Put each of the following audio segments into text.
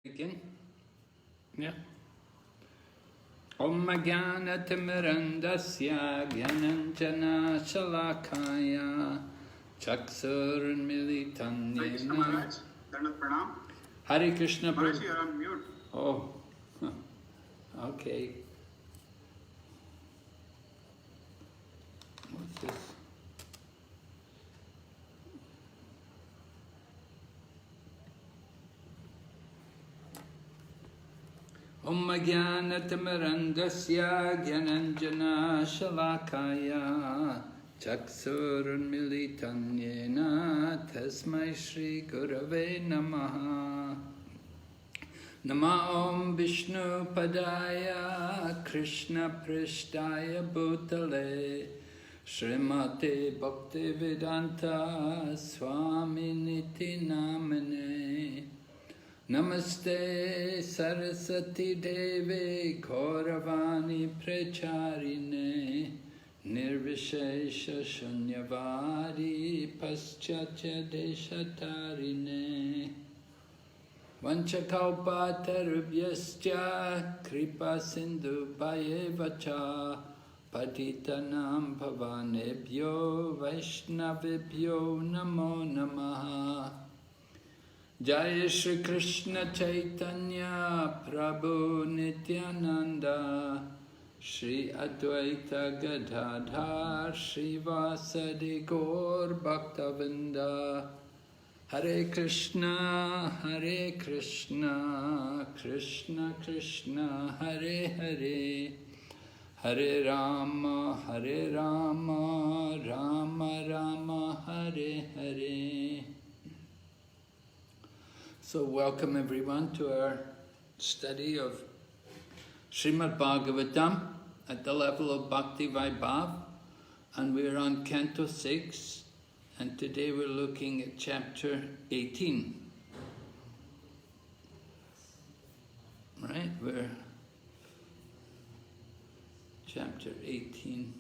Begin? Yeah. Om Jnanatimmirandasya Jnananjana Shalakaya Chaksurmilitan Hare Krishna Maharaj, Dandavat Pranam. Hare Krishna Maharaj, you are on mute. Oh, okay. What's this? Om Jnanatimmirandasya Jnananjana Shalakaya Chaksurmilitan Yena Tasmai Shri Gurave Namaha Nama Om Vishnu Padaya Krishna Prishtaya Bhutale Srimate Bhakti Vedanta Swami Niti Namane Namaste Saraswati Deve Gauravani Pracharine Nirvishesha Shanyavari Paschatya Deshatarine Vanchakalpa Tarubhyascha Kripa Sindhu Bhayevacha Patitanam Bhavanebhyo Vaishnavibhyo Namo Namaha Jai Shri Krishna Chaitanya Prabhu Nityananda Shri Advaita Gadadhar Shri Vasadi Gaur Bhaktavinda Hare Krishna Krishna Krishna Hare Hare Hare Rama Rama Rama Hare Hare. So welcome everyone to our study of Srimad Bhagavatam at the level of Bhakti Vaibhava, and we're on Canto 6, and today we're looking at chapter 18. Right, we're chapter 18.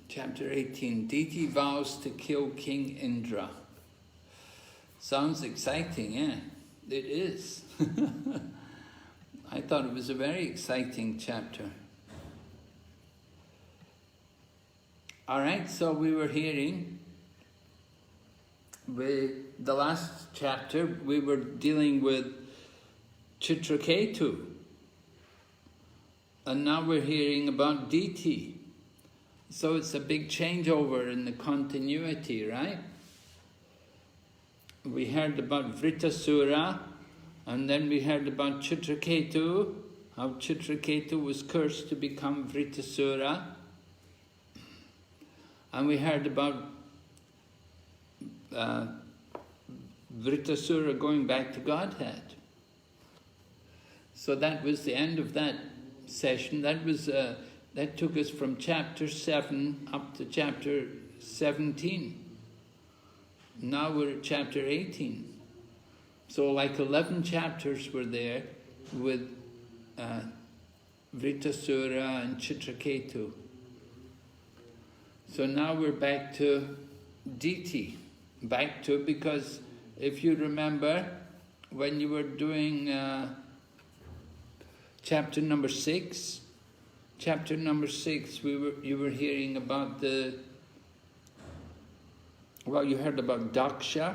Chapter 18, Diti Vows to kill King Indra. Sounds exciting, eh? It is. I thought it was a very exciting chapter. Alright, so we were hearing, with the last chapter, we were dealing with Chitraketu. And now we're hearing about Diti. So it's a big changeover in the continuity, right? We heard about Vritasura, and then we heard about Chitraketu, how Chitraketu was cursed to become Vritasura. And we heard about Vritasura going back to Godhead. So that was the end of that session. That took us from chapter 7 up to chapter 17. Now we're at chapter 18. So like 11 chapters were there with Vritasura and Chitraketu. So now we're back to Diti. Because if you remember, when you were doing chapter number 6, you were hearing about you heard about Daksha,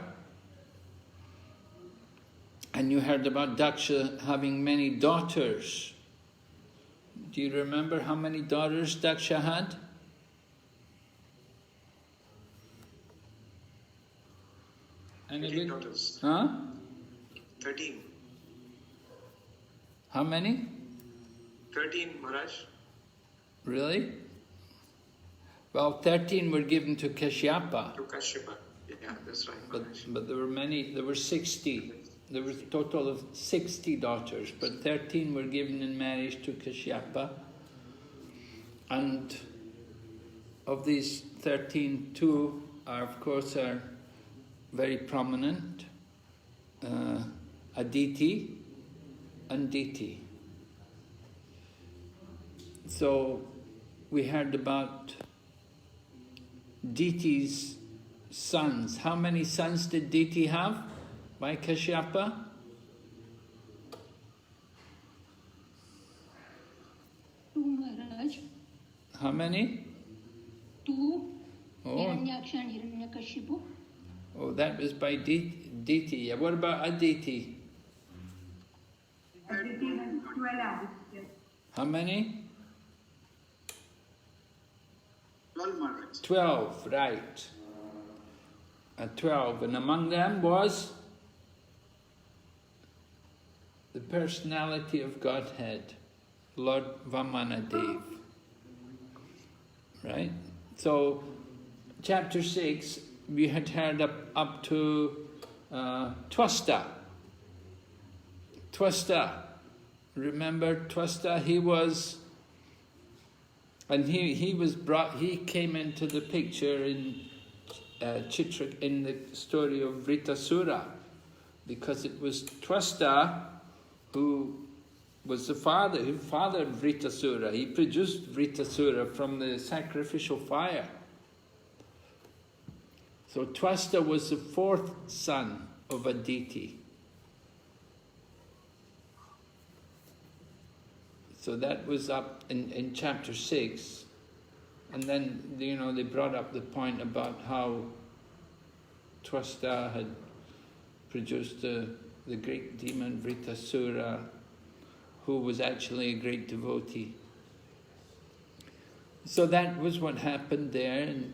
and you heard about Daksha having many daughters. Do you remember how many daughters Daksha had? And 13 daughters. Huh? 13. How many? 13, Maharaj. Really? Well, 13 were given to Kashyapa. To Kashyapa. Yeah, that's right. But there were many, there were 60. There was a total of 60 daughters, but 13 were given in marriage to Kashyapa. And of these 13, two are, of course, are very prominent. Aditi and Diti. So we heard about Diti's sons. How many sons did Diti have by Kashyapa? Two, Maharaj. How many? Two. Oh. Hiranyaksha and Hiranyakashipu. Oh, that was by Diti. Yeah. What about Aditi? Aditi has 12 Aditya. How many? 12 Maharaj. 12, right. 12. And among them was the personality of Godhead, Lord Vamanadev. Right? So, chapter 6, we had heard up to Twasta. Twasta. Remember Twasta? He was, and he was brought, he came into the picture in Chitra, in the story of Vritasura, because it was Twasta who was the father of Vritasura. He produced Vritasura from the sacrificial fire. So Twasta was the fourth son of Aditi. So that was up in chapter 6. And then, you know, they brought up the point about how Twasta had produced the great demon Vritasura, who was actually a great devotee. So that was what happened there in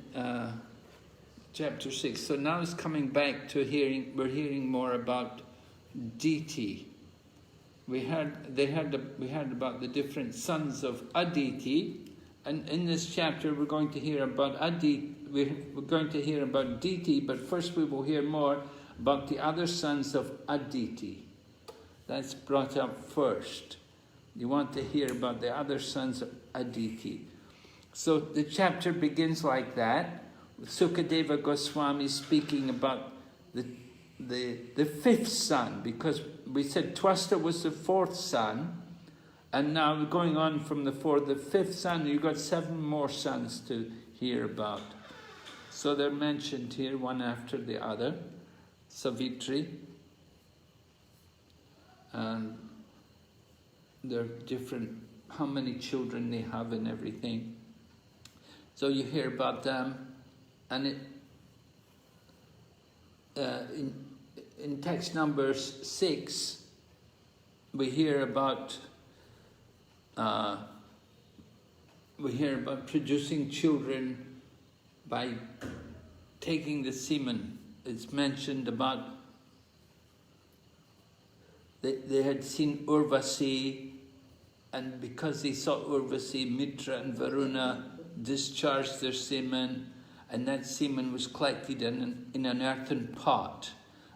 chapter 6. So now it's coming back to we're hearing more about Diti. We heard about the different sons of Aditi, and in this chapter we're going to hear about we're going to hear about Diti, but first we will hear more about the other sons of Aditi. That's brought up first. You want to hear about the other sons of Aditi. So the chapter begins like that, with Sukadeva Goswami speaking about the fifth son, because we said Twasta was the fourth son, and now we're going on from the fifth son. You've got 7 more sons to hear about. So they're mentioned here one after the other. Savitri, and they're different, how many children they have and everything. So you hear about them, and in text number 6, we hear about producing children by taking the semen. It's mentioned about they had seen Urvasi, and because they saw Urvasi, Mitra and Varuna discharged their semen, and that semen was collected in an earthen pot,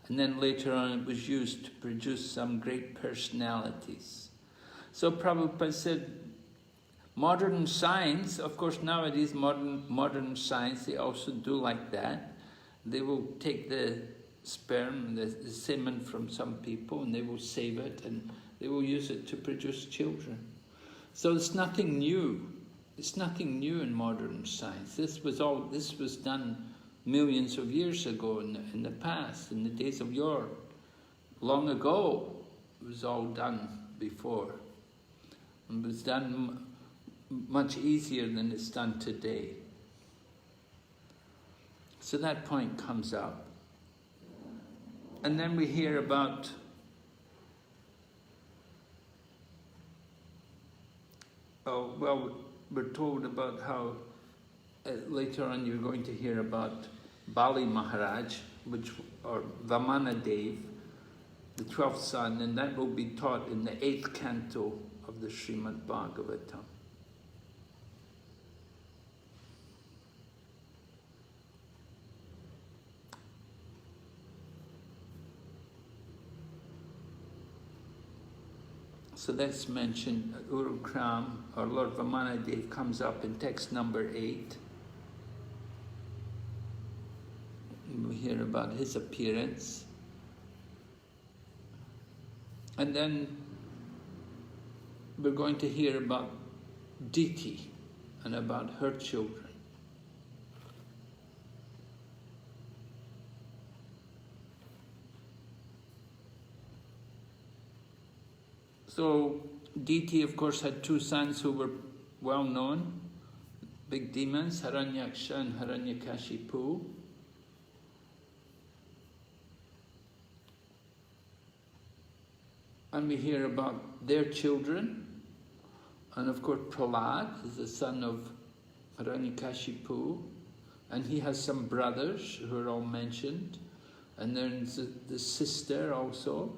and then later on it was used to produce some great personalities. So Prabhupada said, modern science, of course nowadays modern science, they also do like that. They will take the sperm, the semen from some people, and they will save it, and they will use it to produce children. So it's nothing new. It's nothing new in modern science. This was done millions of years ago in the past, in the days of yore. Long ago, it was all done before. And it was done much easier than it's done today. So that point comes up. And then we hear about we're told about how later on you're going to hear about Bali Maharaj, or Vamanadev, the 12th son, and that will be taught in the 8th canto of the Srimad Bhagavatam. So that's mentioned, Urukram, or Lord Vamanadev, comes up in text number 8. hear about his appearance. And then we're going to hear about Diti and about her children. So Diti, of course, had two sons who were well known, big demons, Hiranyaksha and Hiranyakashipu. And we hear about their children. And of course, Prahlad is the son of Hiranyakashipu. And he has some brothers who are all mentioned. And there's the sister also.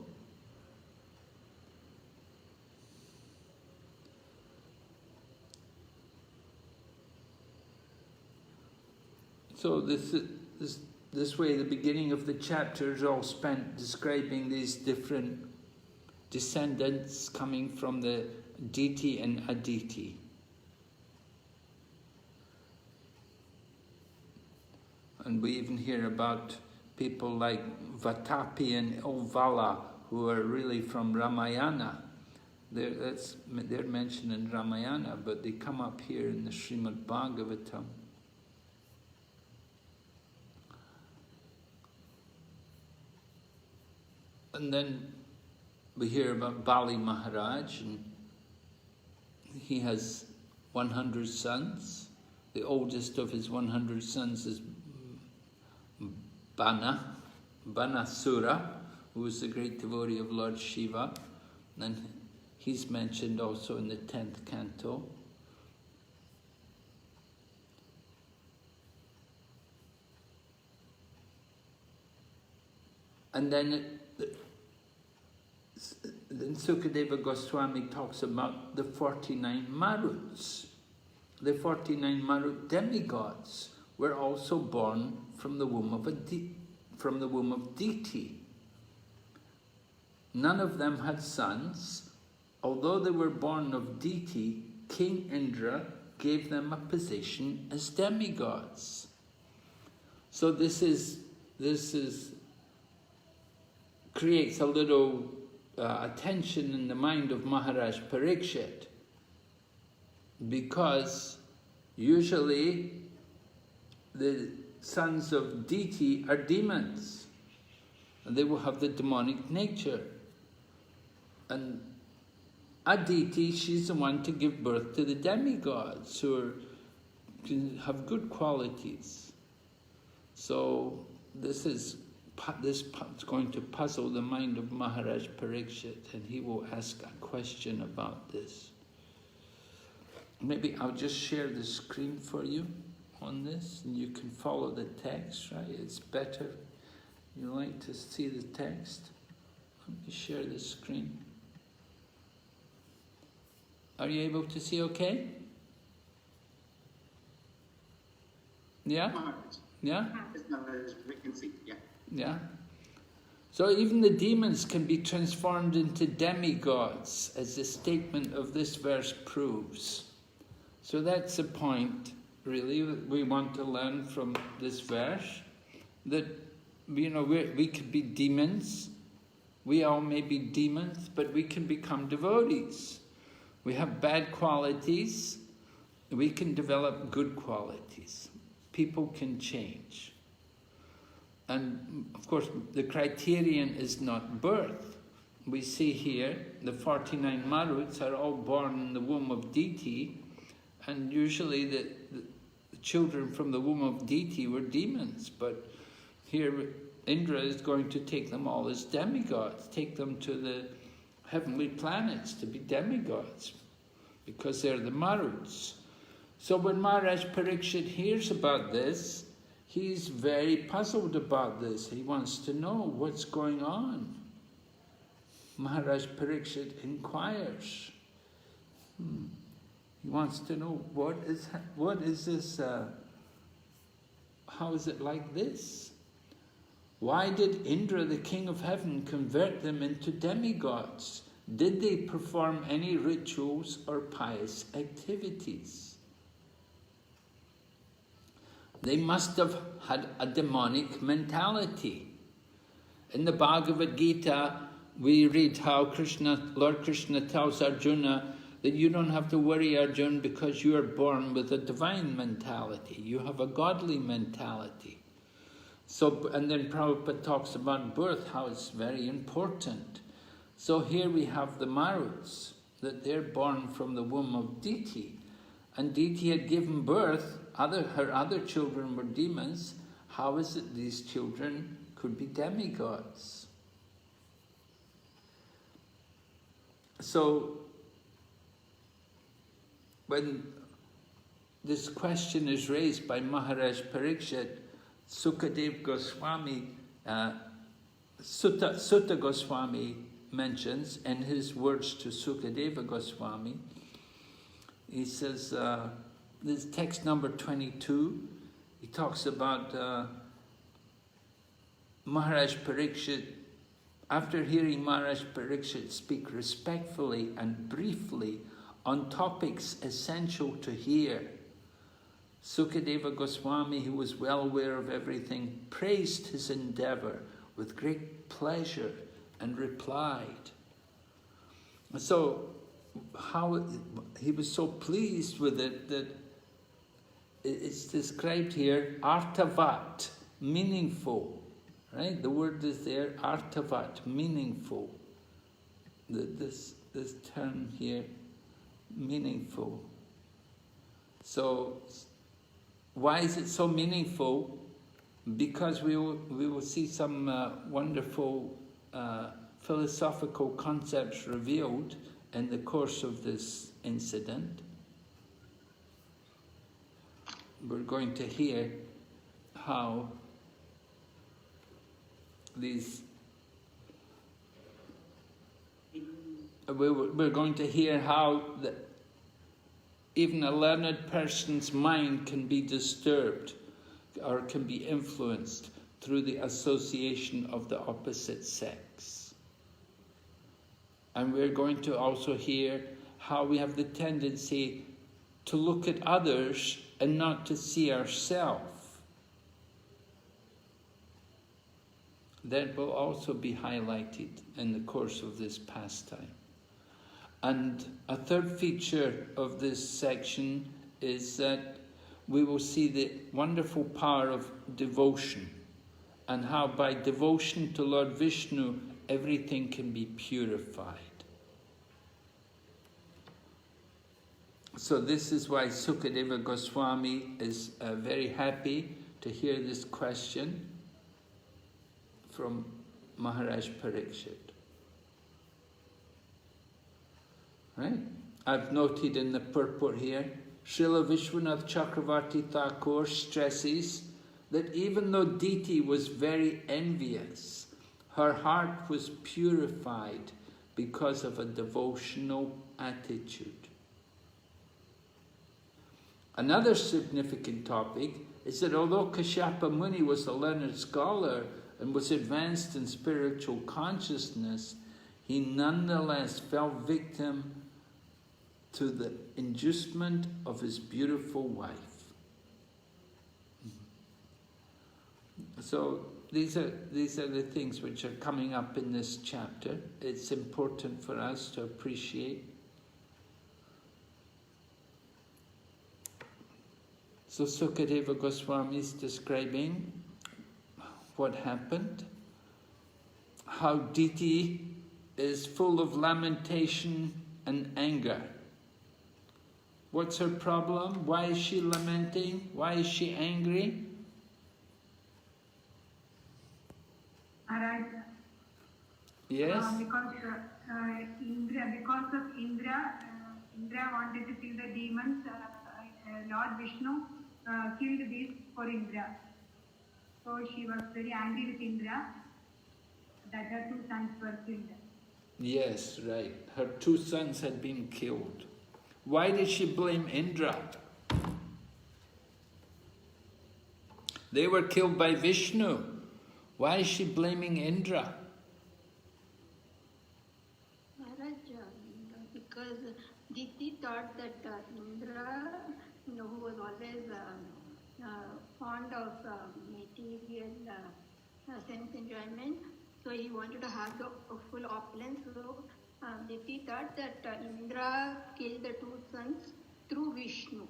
So this way, the beginning of the chapter is all spent describing these different descendants coming from the Diti and Aditi. And we even hear about people like Vatapi and Ovala, who are really from Ramayana. They're mentioned in Ramayana, but they come up here in the Srimad Bhagavatam. And then we hear about Bali Maharaj, and he has 100 sons. The oldest of his 100 sons is Banasura, who was the great devotee of Lord Shiva. And he's mentioned also in the 10th canto. And then Sukadeva Goswami talks about the 49 Maruts. The 49 Marut demigods were also born from the womb of Diti. None of them had sons. Although they were born of Diti, King Indra gave them a position as demigods. So this creates a little attention in the mind of Maharaj Parikshit, because usually the sons of Diti are demons, and they will have the demonic nature. And Aditi, she's the one to give birth to the demigods, who can have good qualities. So this is going to puzzle the mind of Maharaj Parikshit, and he will ask a question about this. Maybe I'll just share the screen for you on this, and you can follow the text, right? It's better. You like to see the text? Let me share the screen. Are you able to see okay? Yeah? Yeah? We can see, yeah. Yeah. So even the demons can be transformed into demigods, as the statement of this verse proves. So that's the point, really, we want to learn from this verse, that, you know, we could be demons. We all may be demons, but we can become devotees. We have bad qualities. We can develop good qualities. People can change. And of course, the criterion is not birth. We see here, the 49 Maruts are all born in the womb of Diti, and usually the children from the womb of Diti were demons, but here Indra is going to take them all as demigods, take them to the heavenly planets to be demigods, because they're the Maruts. So when Maharaj Parikshit hears about this, he's very puzzled about this. He wants to know what's going on. Maharaj Parikshit inquires. He wants to know what is this, how is it like this? Why did Indra, the king of heaven, convert them into demigods? Did they perform any rituals or pious activities? they must have had a demonic mentality. In the Bhagavad Gita, we read how Lord Krishna tells Arjuna that you don't have to worry, Arjuna, because you are born with a divine mentality. You have a godly mentality. So, and then Prabhupada talks about birth, how it's very important. So here we have the Maruts, that they're born from the womb of Diti. And Diti had given birth, her other children were demons. How is it these children could be demigods? So, when this question is raised by Maharaj Parikshit, Sukadev Goswami, Sutta Goswami mentions in his words to Sukadeva Goswami, he says, this text number 22, he talks about Maharaj Parikshit, after hearing Maharaj Parikshit speak respectfully and briefly on topics essential to hear, Sukadeva Goswami, who was well aware of everything, praised his endeavor with great pleasure and replied. So, how he was so pleased with it that it's described here, artavat, meaningful, right? The word is there, artavat, meaningful. This term here, meaningful. So, why is it so meaningful? Because we will see some wonderful philosophical concepts revealed in the course of this incident. We're going to hear how these... We're going to hear how even a learned person's mind can be disturbed or can be influenced through the association of the opposite sex. And we're going to also hear how we have the tendency to look at others and not to see ourselves. That will also be highlighted in the course of this pastime. And a third feature of this section is that we will see the wonderful power of devotion and how by devotion to Lord Vishnu everything can be purified. So this is why Sukadeva Goswami is very happy to hear this question from Maharaj Parikshit. Right? I've noted in the purport here, Srila Vishwanath Chakravarti Thakur stresses that even though Diti was very envious, her heart was purified because of a devotional attitude. Another significant topic is that although Kashyapa Muni was a learned scholar and was advanced in spiritual consciousness, he nonetheless fell victim to the inducement of his beautiful wife. So these are the things which are coming up in this chapter. It's important for us to appreciate. So Sukadeva Goswami is describing what happened, how Diti is full of lamentation and anger. What's her problem? Why is she lamenting? Why is she angry? Maharaj, Yes? because of Indra, Indra wanted to kill the demons. Lord Vishnu killed these for Indra. So she was very angry with Indra that her two sons were killed. Yes, right. Her two sons had been killed. Why did she blame Indra? They were killed by Vishnu. Why is she blaming Indra? Maharaj, because Diti thought that Indra, who was always fond of material sense enjoyment, so he wanted to have the full opulence. So Diti thought that Indra killed the two sons through Vishnu.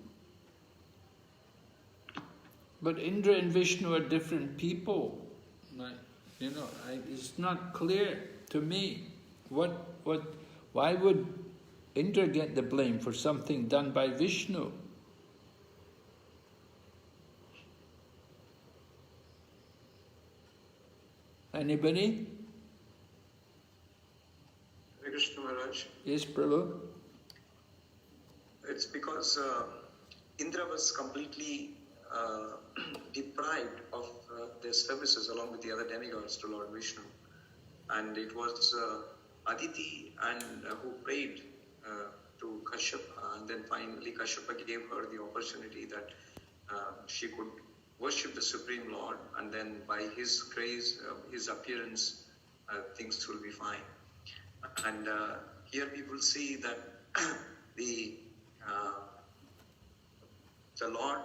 But Indra and Vishnu are different people. It's not clear to me why would Indra get the blame for something done by Vishnu? Anybody? Hare Krishna Maharaj. Yes, Prabhu? It's because Indra was completely deprived of their services along with the other demigods to Lord Vishnu. And it was Aditi who prayed to Kashyapa, and then finally Kashyapa gave her the opportunity that she could worship the Supreme Lord, and then by his grace, his appearance, things will be fine. And here people see that the Lord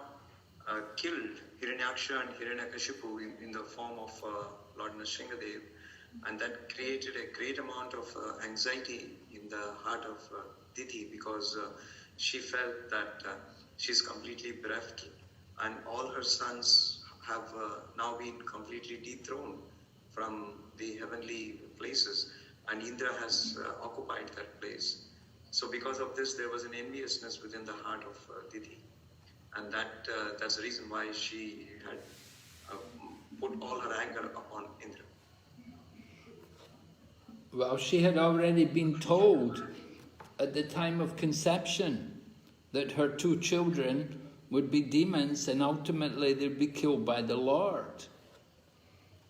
killed Hiranyaksha and Hiranyakashipu in the form of Lord Nrsingadev, and that created a great amount of anxiety in the heart of Diti, because she felt that she's completely bereft, and all her sons have now been completely dethroned from the heavenly places, and Indra has occupied that place. So because of this, there was an enviousness within the heart of Diti, and that's the reason why she had put all her anger upon Indra. Well, she had already been told at the time of conception that her two children would be demons and ultimately they'd be killed by the Lord.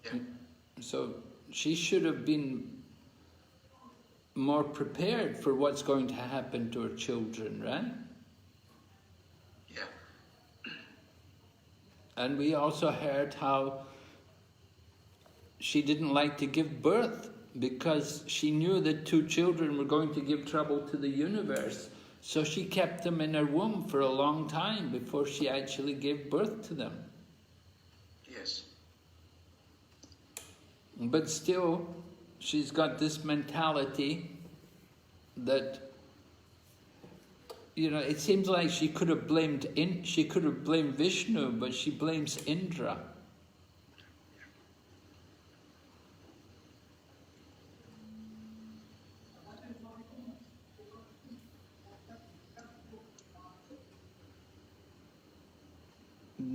Yeah. So she should have been more prepared for what's going to happen to her children, right? Yeah. And we also heard how she didn't like to give birth because she knew that two children were going to give trouble to the universe. So she kept them in her womb for a long time before she actually gave birth to them. Yes. But still, she's got this mentality that, it seems like she could have blamed Vishnu, but she blames Indra.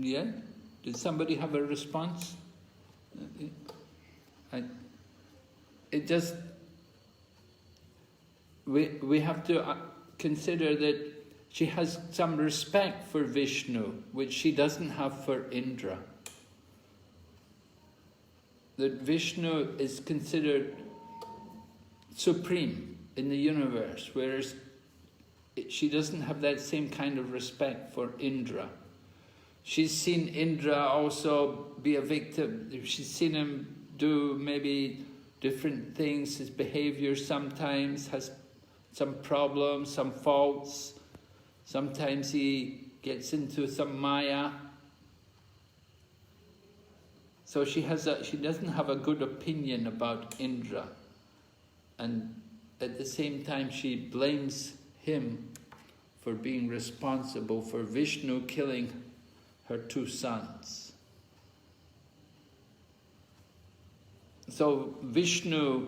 Yeah? Did somebody have a response? We have to consider that she has some respect for Vishnu, which she doesn't have for Indra. That Vishnu is considered supreme in the universe, whereas she doesn't have that same kind of respect for Indra. She's seen Indra also be a victim. She's seen him do maybe different things. His behavior sometimes has some problems, some faults. Sometimes he gets into some maya. So she doesn't have a good opinion about Indra. And at the same time she blames him for being responsible for Vishnu killing her two sons. So Vishnu,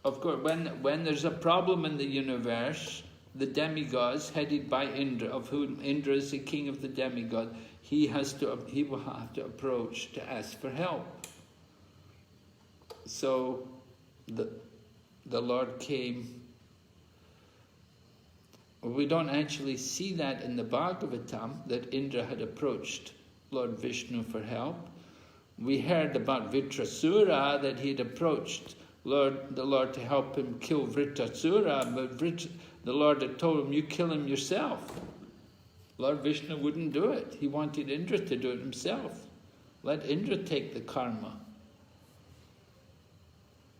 of course, when there's a problem in the universe, the demigods headed by Indra, of whom Indra is the king of the demigod, he will have to approach to ask for help. So the Lord came. We don't actually see that in the Bhagavatam, that Indra had approached Lord Vishnu for help. We heard about Vritrasura, that he had approached the Lord to help him kill Vritrasura, but the Lord had told him, you kill him yourself. Lord Vishnu wouldn't do it. He wanted Indra to do it himself. Let Indra take the karma.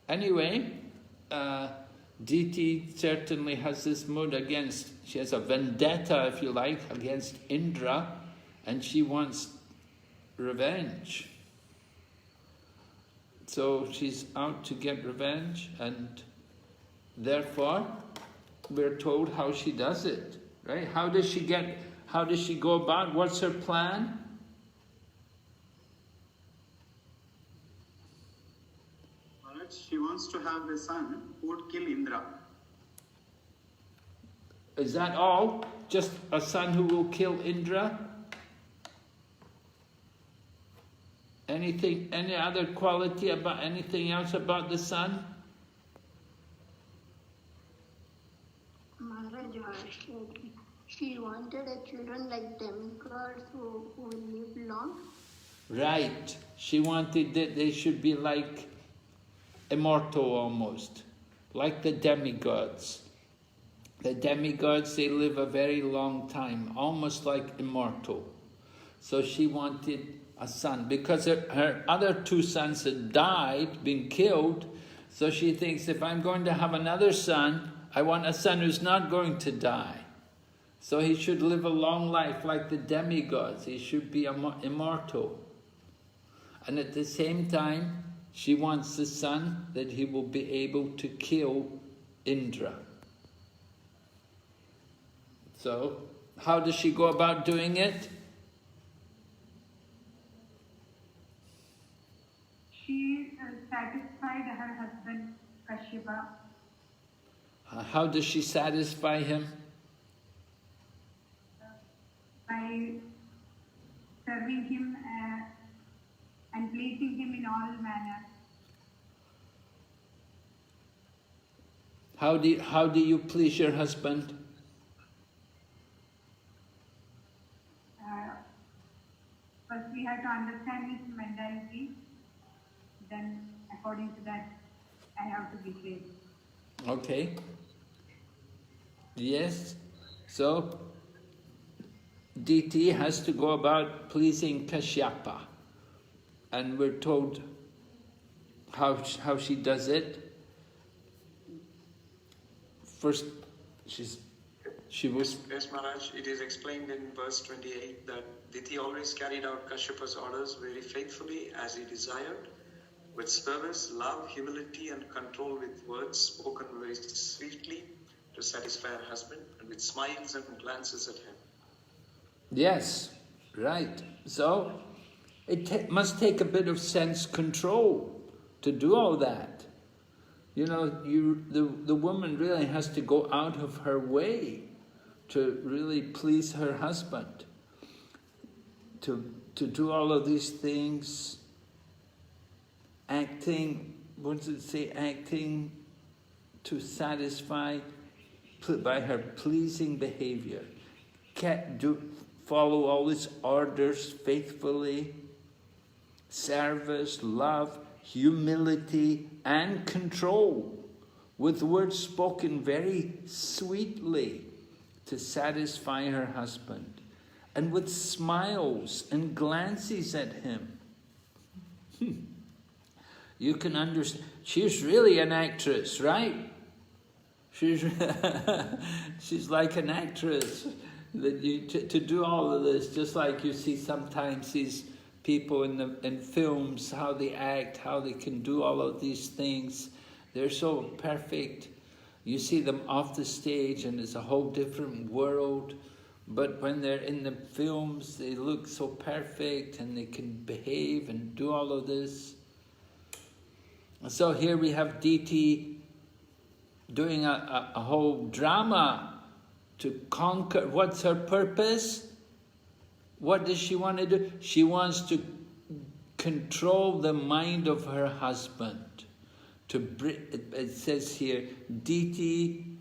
Anyway, Diti certainly has this mood she has a vendetta, if you like, against Indra, and she wants revenge. So she's out to get revenge, and therefore we're told how she does it, right? How does she go about, what's her plan? She wants to have a son who would kill Indra. Is that all? Just a son who will kill Indra? Anything, any other quality about anything else about the son? Maharaj, she wanted a children like demigods who will live long. Right. She wanted that they should be like immortal almost, like the demigods. The demigods, they live a very long time, almost like immortal. So she wanted a son, because her other two sons had died, been killed, so she thinks, if I'm going to have another son, I want a son who's not going to die. So he should live a long life like the demigods, he should be immortal. And at the same time, she wants the son that he will be able to kill Indra. So, how does she go about doing it? She satisfied her husband Kashyapa. How does she satisfy him? By serving him and pleasing him in all manners. How do you please your husband? First we have to understand his mentality, then according to that I have to behave. Okay. Yes. So, Diti has to go about pleasing Kashyapa. And we're told how she does it. First, she was... Yes, Maharaj, it is explained in verse 28 that Diti always carried out Kashyapa's orders very faithfully as he desired, with service, love, humility and control, with words spoken very sweetly to satisfy her husband, and with smiles and glances at him. Yes, right. So, it must take a bit of sense control to do all that. You know, the woman really has to go out of her way to really please her husband, to do all of these things, acting, what does it say, acting to satisfy by her pleasing behavior. Follow all his orders faithfully, service, love, humility and control, with words spoken very sweetly to satisfy her husband, and with smiles and glances at him. You can understand, she's really an actress, right? She's like an actress, that to do all of this, just like you see sometimes these people in films, how they act, how they can do all of these things. They're so perfect. You see them off the stage and it's a whole different world. But when they're in the films, they look so perfect and they can behave and do all of this. So here we have Diti doing a whole drama to conquer. What's her purpose? What does she want to do? She wants to control the mind of her husband. It says here, Diti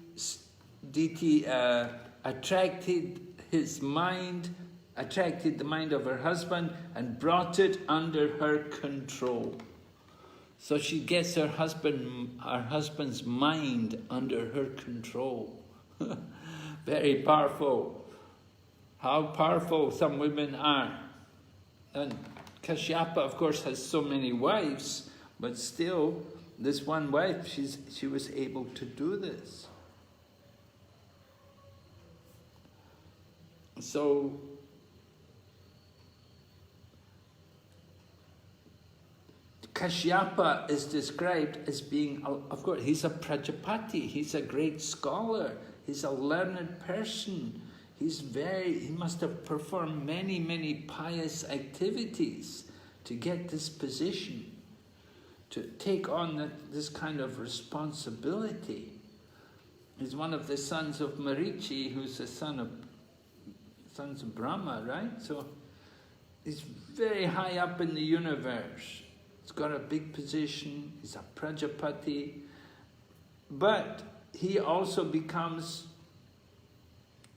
attracted the mind of her husband and brought it under her control. So she gets her husband's mind under her control. Very powerful. How powerful some women are. And Kashyapa, of course, has so many wives, but still, this one wife, she was able to do this. So, Kashyapa is described as being, of course, he's a Prajapati, he's a great scholar, he's a learned person, he must have performed many, many pious activities to get this position, to take on this kind of responsibility. He's one of the sons of Marichi, who's the sons of Brahma, right? So he's very high up in the universe. He's got a big position, he's a Prajapati, but he also becomes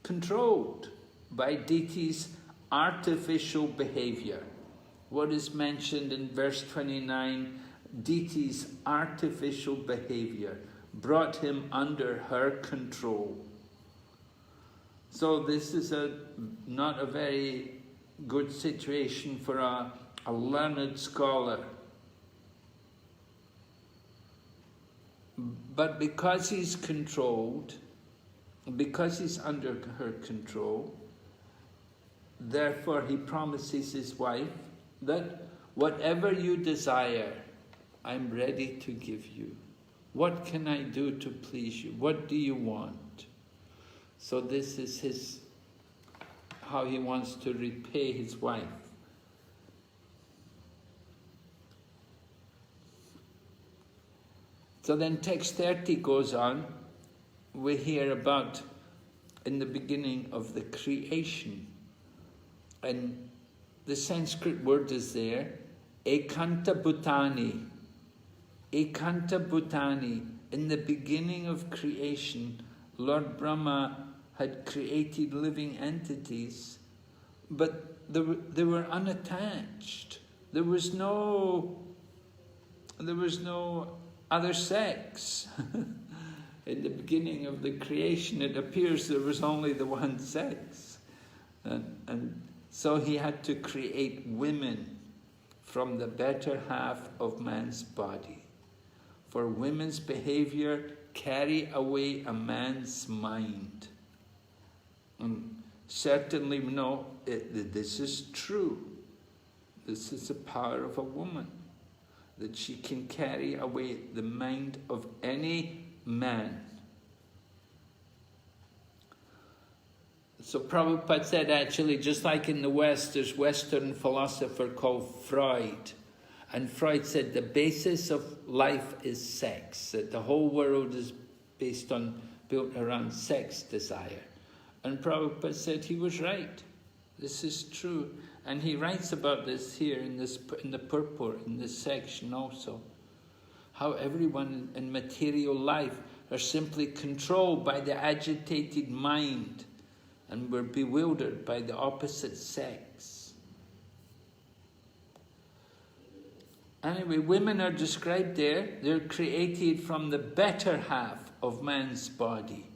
controlled by Diti's artificial behavior. What is mentioned in verse 29, Diti's artificial behavior brought him under her control. So this is not a very good situation for a learned scholar. But because he's controlled, because he's under her control, therefore he promises his wife that whatever you desire, I'm ready to give you. What can I do to please you? What do you want? So this is how he wants to repay his wife. So then text 30 goes on. We hear about in the beginning of the creation. And the Sanskrit word is there, Ekanta Bhutani. Ekanta Bhutani. In the beginning of creation, Lord Brahma had created living entities, but they were unattached. There was no other sex. In the beginning of the creation, it appears there was only the one sex. And so he had to create women from the better half of man's body. For women's behavior carry away a man's mind. And certainly, no, this is true. This is the power of a woman, that she can carry away the mind of any man. So Prabhupada said, actually, just like in the West, there's a Western philosopher called Freud. And Freud said the basis of life is sex, that the whole world is built around sex desire. And Prabhupada said he was right. This is true. And he writes about this here in the purport, in this section also. How everyone in material life are simply controlled by the agitated mind and we're bewildered by the opposite sex. Anyway, women are described there. They're created from the better half of man's body.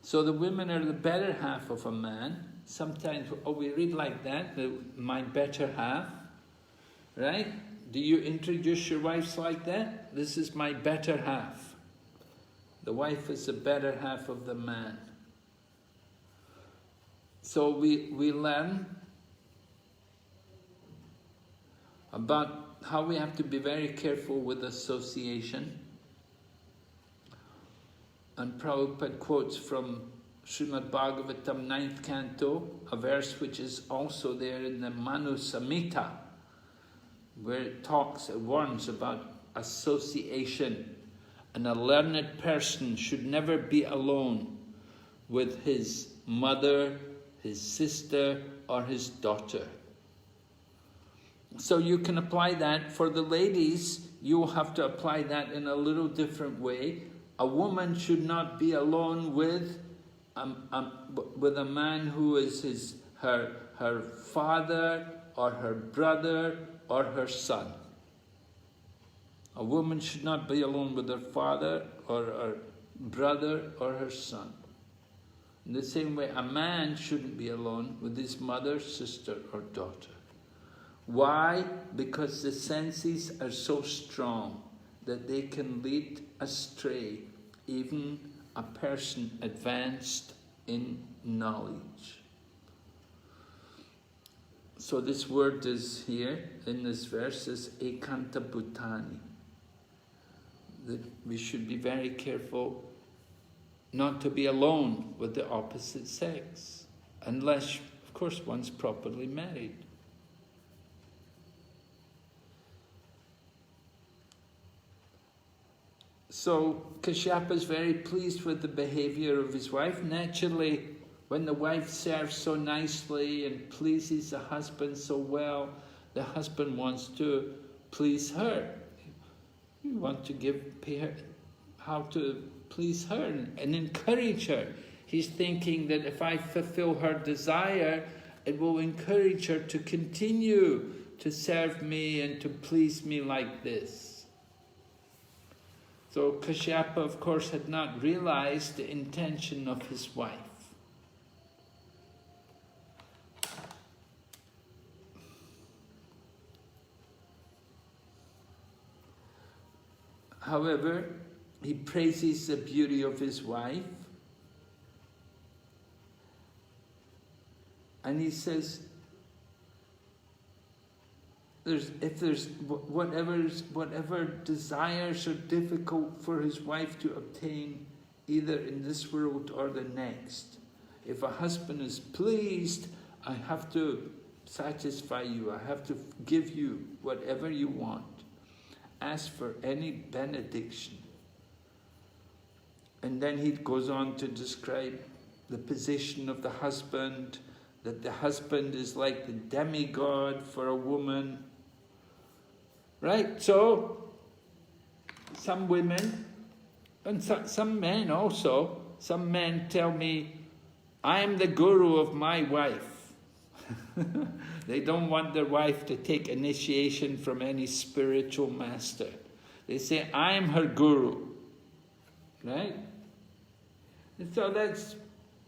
So the women are the better half of a man. Sometimes, we read like that, my better half, right? Do you introduce your wives like that? This is my better half. The wife is the better half of the man. So we learn about how we have to be very careful with association. And Prabhupada quotes from Srimad Bhagavatam 9th Canto, a verse which is also there in the Manu Samhita, where it warns about association. And a learned person should never be alone with his mother, his sister, or his daughter. So you can apply that. For the ladies, you will have to apply that in a little different way. A woman should not be alone with a man who is her father or her brother or her son. A woman should not be alone with her father or her brother or her son. In the same way, a man shouldn't be alone with his mother, sister or daughter. Why? Because the senses are so strong that they can lead astray even a person advanced in knowledge. So this word is here, in this verse, is ekanta bhutani. That we should be very careful not to be alone with the opposite sex, unless, of course, one's properly married. So Kashyapa is very pleased with the behavior of his wife. Naturally, when the wife serves so nicely and pleases the husband so well, the husband wants to please her. You want to pay her how to please her and encourage her. He's thinking that if I fulfill her desire, it will encourage her to continue to serve me and to please me like this. So Kashyapa, of course, had not realized the intention of his wife. However, he praises the beauty of his wife, and he says, whatever desires are difficult for his wife to obtain, either in this world or the next, if a husband is pleased, I have to satisfy you, I have to give you whatever you want. Ask for any benediction. And then he goes on to describe the position of the husband, that the husband is like the demigod for a woman. Right? So, some women, and some men also, some men tell me, I am the guru of my wife. They don't want their wife to take initiation from any spiritual master. They say, I am her guru. Right? And so that's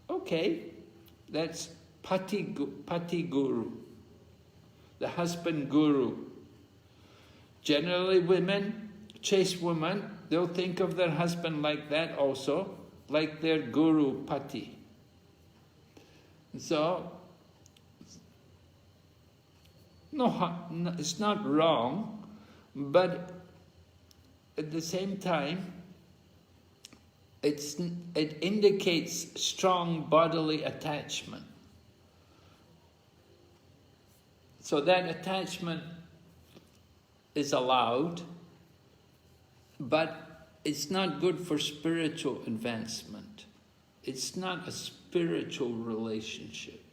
okay. That's pati guru. The husband guru. Generally women, chaste women, they'll think of their husband like that also, like their guru pati. So, no, it's not wrong, but at the same time, it indicates strong bodily attachment. So that attachment is allowed, but it's not good for spiritual advancement. It's not a spiritual relationship.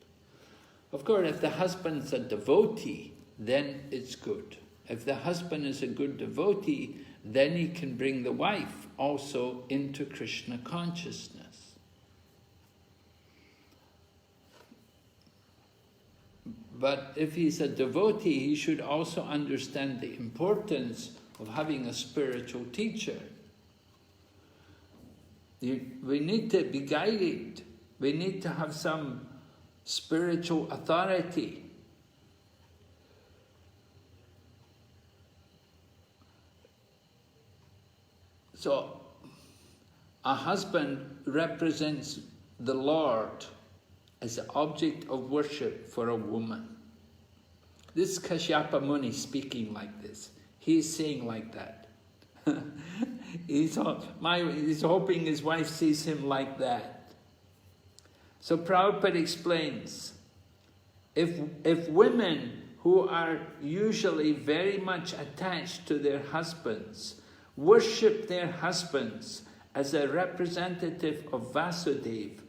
Of course, if the husband's a devotee, then it's good. If the husband is a good devotee, then he can bring the wife also into Krishna consciousness. But if he's a devotee, he should also understand the importance of having a spiritual teacher. We need to be guided. We need to have some spiritual authority. So, a husband represents the Lord as the object of worship for a woman. This is Kashyapa Muni speaking like this. He's saying like that. He's hoping his wife sees him like that. So Prabhupada explains, if women who are usually very much attached to their husbands worship their husbands as a representative of Vasudeva,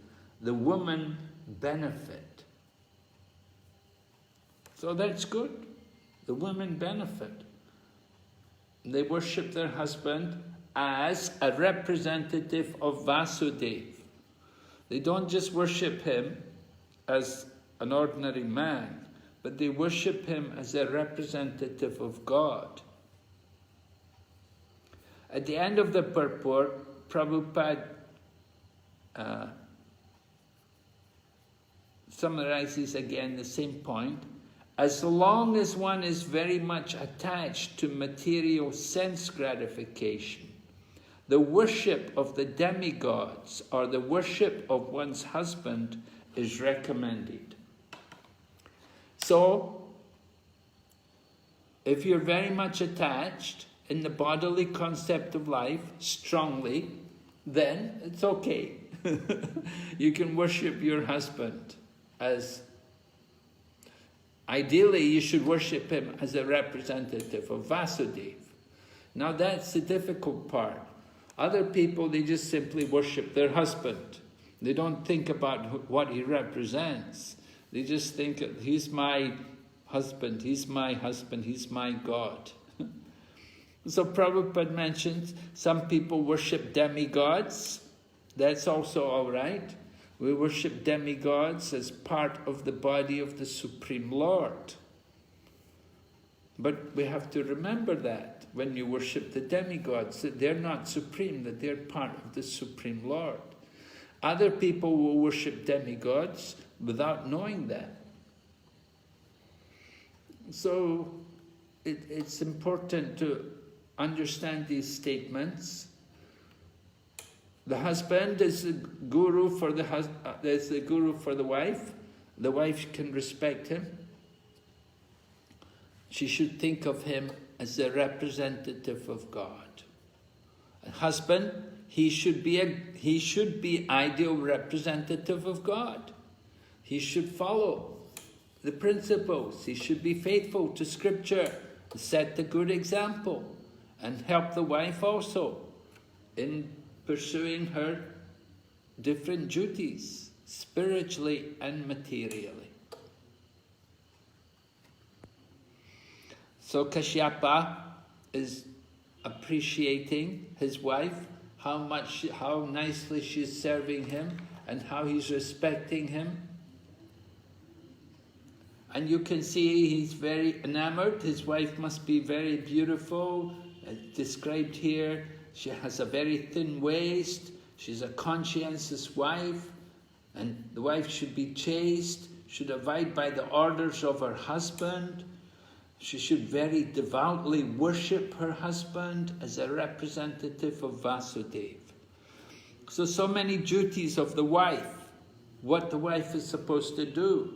the women benefit. So that's good. The women benefit. They worship their husband as a representative of Vasudeva. They don't just worship him as an ordinary man, but they worship him as a representative of God. At the end of the purport, Prabhupada summarizes again the same point. As long as one is very much attached to material sense gratification, the worship of the demigods or the worship of one's husband is recommended. So, If you're very much attached in the bodily concept of life, strongly, then it's okay. You can worship your husband as... Ideally, you should worship him as a representative of Vasudeva. Now that's the difficult part. Other people, they just simply worship their husband. They don't think about what he represents. They just think, he's my husband, he's my husband, he's my God. So Prabhupada mentions some people worship demigods. That's also all right. We worship demigods as part of the body of the Supreme Lord. But we have to remember that when you worship the demigods, that they're not supreme, that they're part of the Supreme Lord. Other people will worship demigods without knowing that. So it's important to understand these statements. The husband is the guru for the wife. The wife can respect him. She should think of him as the representative of God. A husband, he should be ideal representative of God. He should follow the principles. He should be faithful to scripture, set the good example, and help the wife also in pursuing her different duties, spiritually and materially. So Kashyapa is appreciating his wife, how nicely she's serving him, and how he's respecting him. And you can see he's very enamored. His wife must be very beautiful, described here. She has a very thin waist. She's a conscientious wife, and the wife should be chaste, should abide by the orders of her husband. She should very devoutly worship her husband as a representative of Vasudeva. So many duties of the wife, what the wife is supposed to do.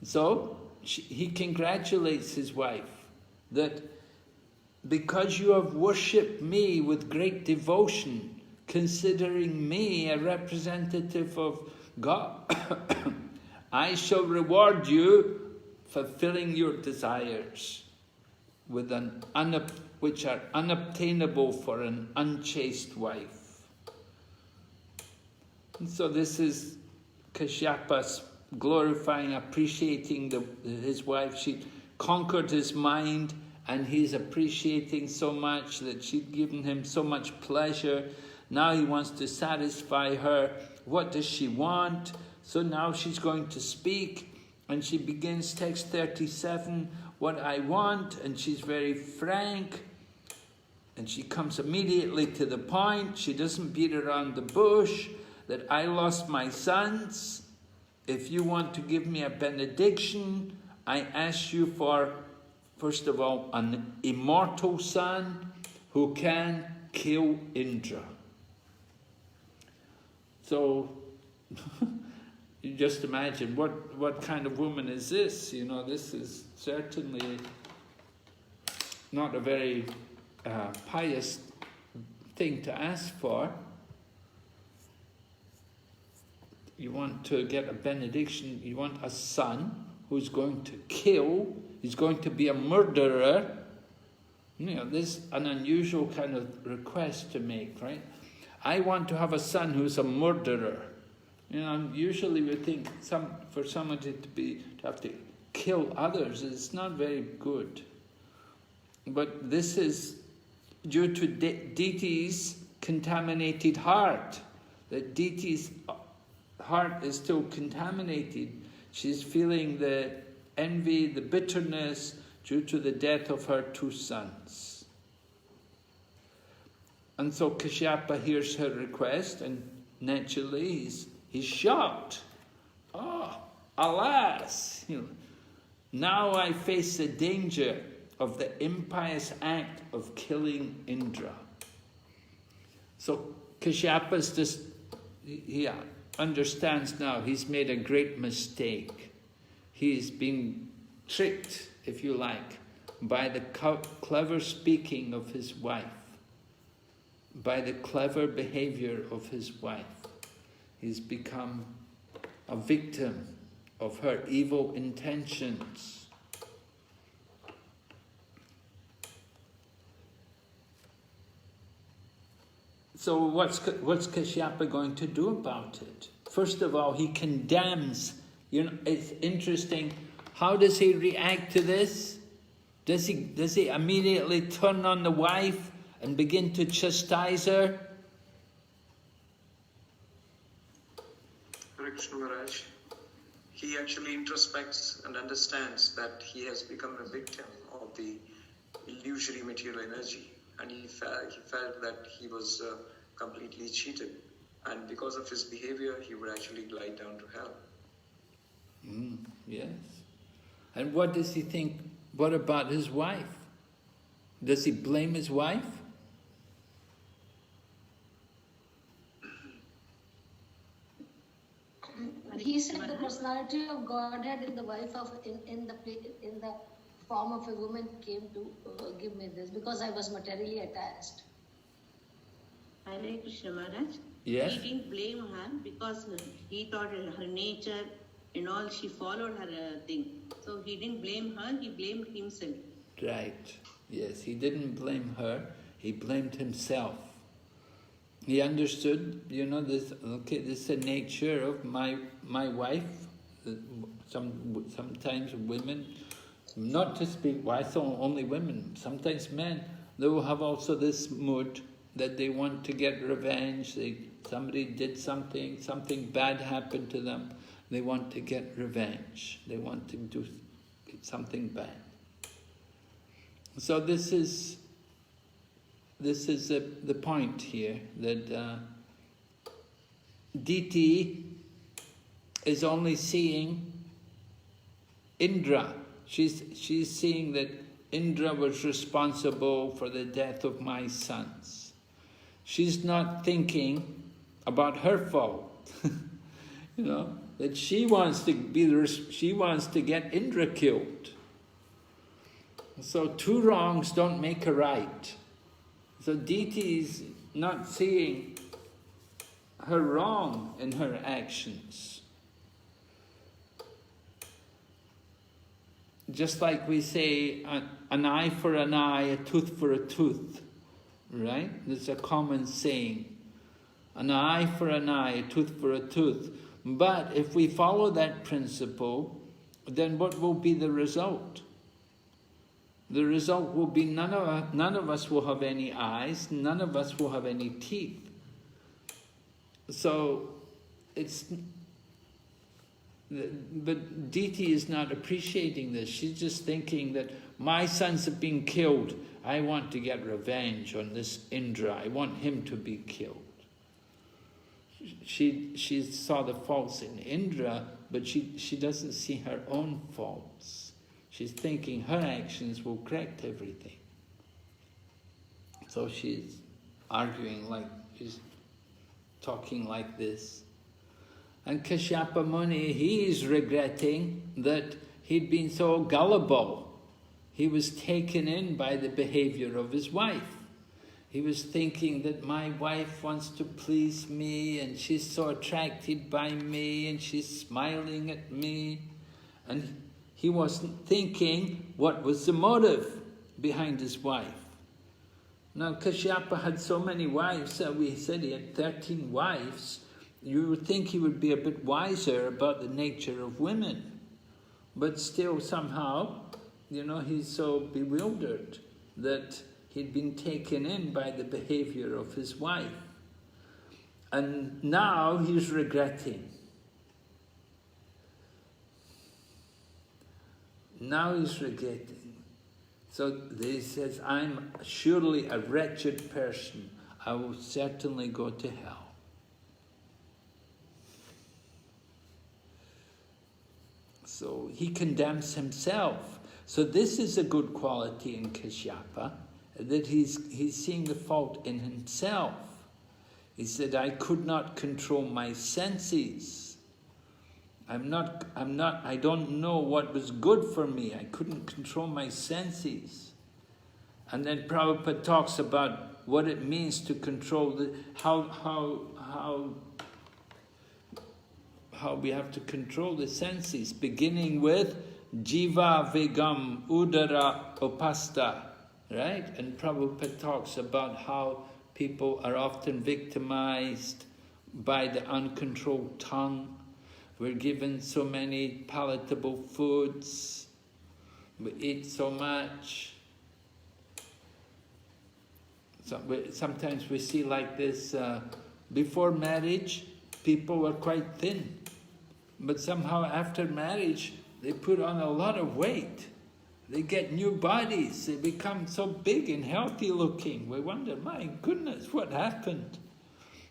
So he congratulates his wife that because you have worshipped me with great devotion, considering me a representative of God, I shall reward you fulfilling your desires with which are unobtainable for an unchaste wife. And so this is Kashyapa glorifying, appreciating his wife. She conquered his mind, and he's appreciating so much that she'd given him so much pleasure. Now he wants to satisfy her. What does she want? So now she's going to speak, and she begins text 37, what I want, and she's very frank, and she comes immediately to the point. She doesn't beat around the bush, that I lost my sons. If you want to give me a benediction, I ask you for, first of all, an immortal son who can kill Indra. So, you just imagine, what kind of woman is this? You know, this is certainly not a very pious thing to ask for. You want to get a benediction, you want a son who's going to kill, he's going to be a murderer. You know, this is an unusual kind of request to make, right? I want to have a son who's a murderer. You know, usually we think for someone to have to kill others, it's not very good. But this is due to Diti's contaminated heart. That Diti's heart is still contaminated. She's feeling the envy, the bitterness due to the death of her two sons. And so Kashyapa hears her request, and naturally he's shocked. Oh, alas! You know, now I face the danger of the impious act of killing Indra. So Kashyapa's just, he understands now he's made a great mistake. He's been tricked if you like, by the clever speaking of his wife, by the clever behavior of his wife. He's become a victim of her evil intentions. So what's Kashyapa going to do about it? First of all, he condemns. You know, it's interesting. How does he react to this? Does he immediately turn on the wife and begin to chastise her? Krishna Maharaj, he actually introspects and understands that he has become a victim of the illusory material energy, and he felt that he was completely cheated, and because of his behavior he would actually glide down to hell. Yes. And what does he think? What about his wife? Does he blame his wife? He said the personality of Godhead in the wife of in the form of a woman came to give me this because I was materially attached. Hare Krishna Maharaj. Yes. He didn't blame her because he thought her nature and all, she followed her thing. So he didn't blame her, he blamed himself. Right. Yes, he didn't blame her, he blamed himself. He understood, you know, this. Okay, this is the nature of my wife. Sometimes women, not to speak, why so only women? Sometimes men, they will have also this mood that they want to get revenge. Somebody did something bad happened to them. They want to get revenge. They want to do something bad. So this is the point here, that Diti is only seeing Indra. She's seeing that Indra was responsible for the death of my sons. She's not thinking about her fault. You know, that she wants to get Indra killed. So two wrongs don't make a right. So Diti is not seeing her wrong in her actions. Just like we say, an eye for an eye, a tooth for a tooth, right? There's a common saying. An eye for an eye, a tooth for a tooth. But if we follow that principle, then what will be the result? The result will be none of us will have any eyes, none of us will have any teeth. So but Diti is not appreciating this. She's just thinking that my sons have been killed. I want to get revenge on this Indra. I want him to be killed. She saw the faults in Indra, but she doesn't see her own faults. She's thinking her actions will correct everything. So she's arguing she's talking like this. And Kashyapa Muni, he's regretting that he'd been so gullible. He was taken in by the behavior of his wife. He was thinking that my wife wants to please me and she's so attracted by me and she's smiling at me. And he wasn't thinking what was the motive behind his wife. Now Kashyapa had so many wives, we said he had 13 wives. You would think he would be a bit wiser about the nature of women. But still somehow, you know, he's so bewildered that he'd been taken in by the behavior of his wife. And now he's regretting. Now he's regretting. So he says, I'm surely a wretched person. I will certainly go to hell. So he condemns himself. So this is a good quality in Kashyapa, that he's seeing the fault in himself. He said, I could not control my senses. I don't know what was good for me. I couldn't control my senses. And then Prabhupada talks about what it means to control how we have to control the senses, beginning with jiva vegam udara upasta, right? And Prabhupada talks about how people are often victimized by the uncontrolled tongue. We're given so many palatable foods, we eat so much. Sometimes we see like this, before marriage, people were quite thin. But somehow after marriage, they put on a lot of weight. They get new bodies, they become so big and healthy looking. We wonder, my goodness, what happened?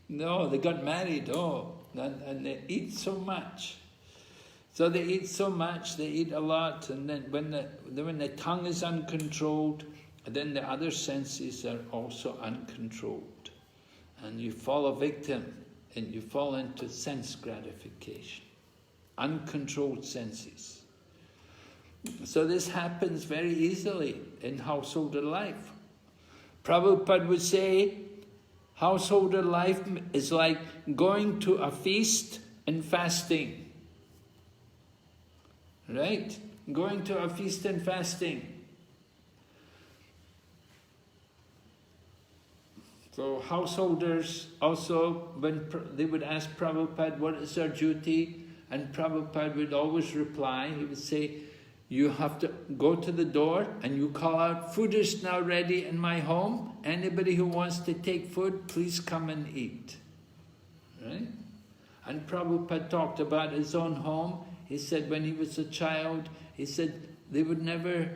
No, they got married, and they eat so much. So they eat so much, they eat a lot, and then when the tongue is uncontrolled, then the other senses are also uncontrolled. And you fall a victim, and you fall into sense gratification. Uncontrolled senses. So this happens very easily in householder life. Prabhupada would say, householder life is like going to a feast and fasting. Right? Going to a feast and fasting. So householders also, when they would ask Prabhupada, what is our duty? And Prabhupada would always reply, he would say, you have to go to the door and you call out, food is now ready in my home. Anybody who wants to take food, please come and eat. Right? And Prabhupada talked about his own home. He said when he was a child, he said they would never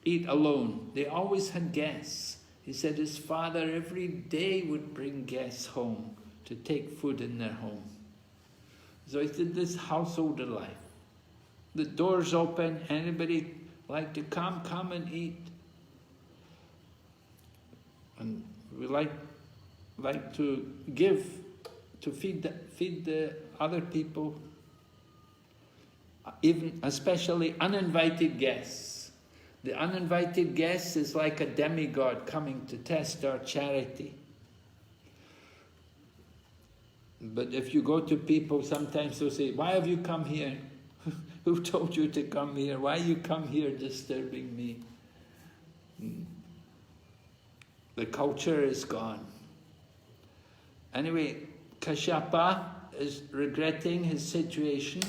eat alone. They always had guests. He said his father every day would bring guests home to take food in their home. So he said this householder life. The door's open, anybody like to come and eat. And we like to give, to feed the other people, even especially uninvited guests. The uninvited guest is like a demigod coming to test our charity. But if you go to people, sometimes they'll say, why have you come here? Who told you to come here? Why you come here disturbing me? The culture is gone. Anyway, Kashyapa is regretting his situation,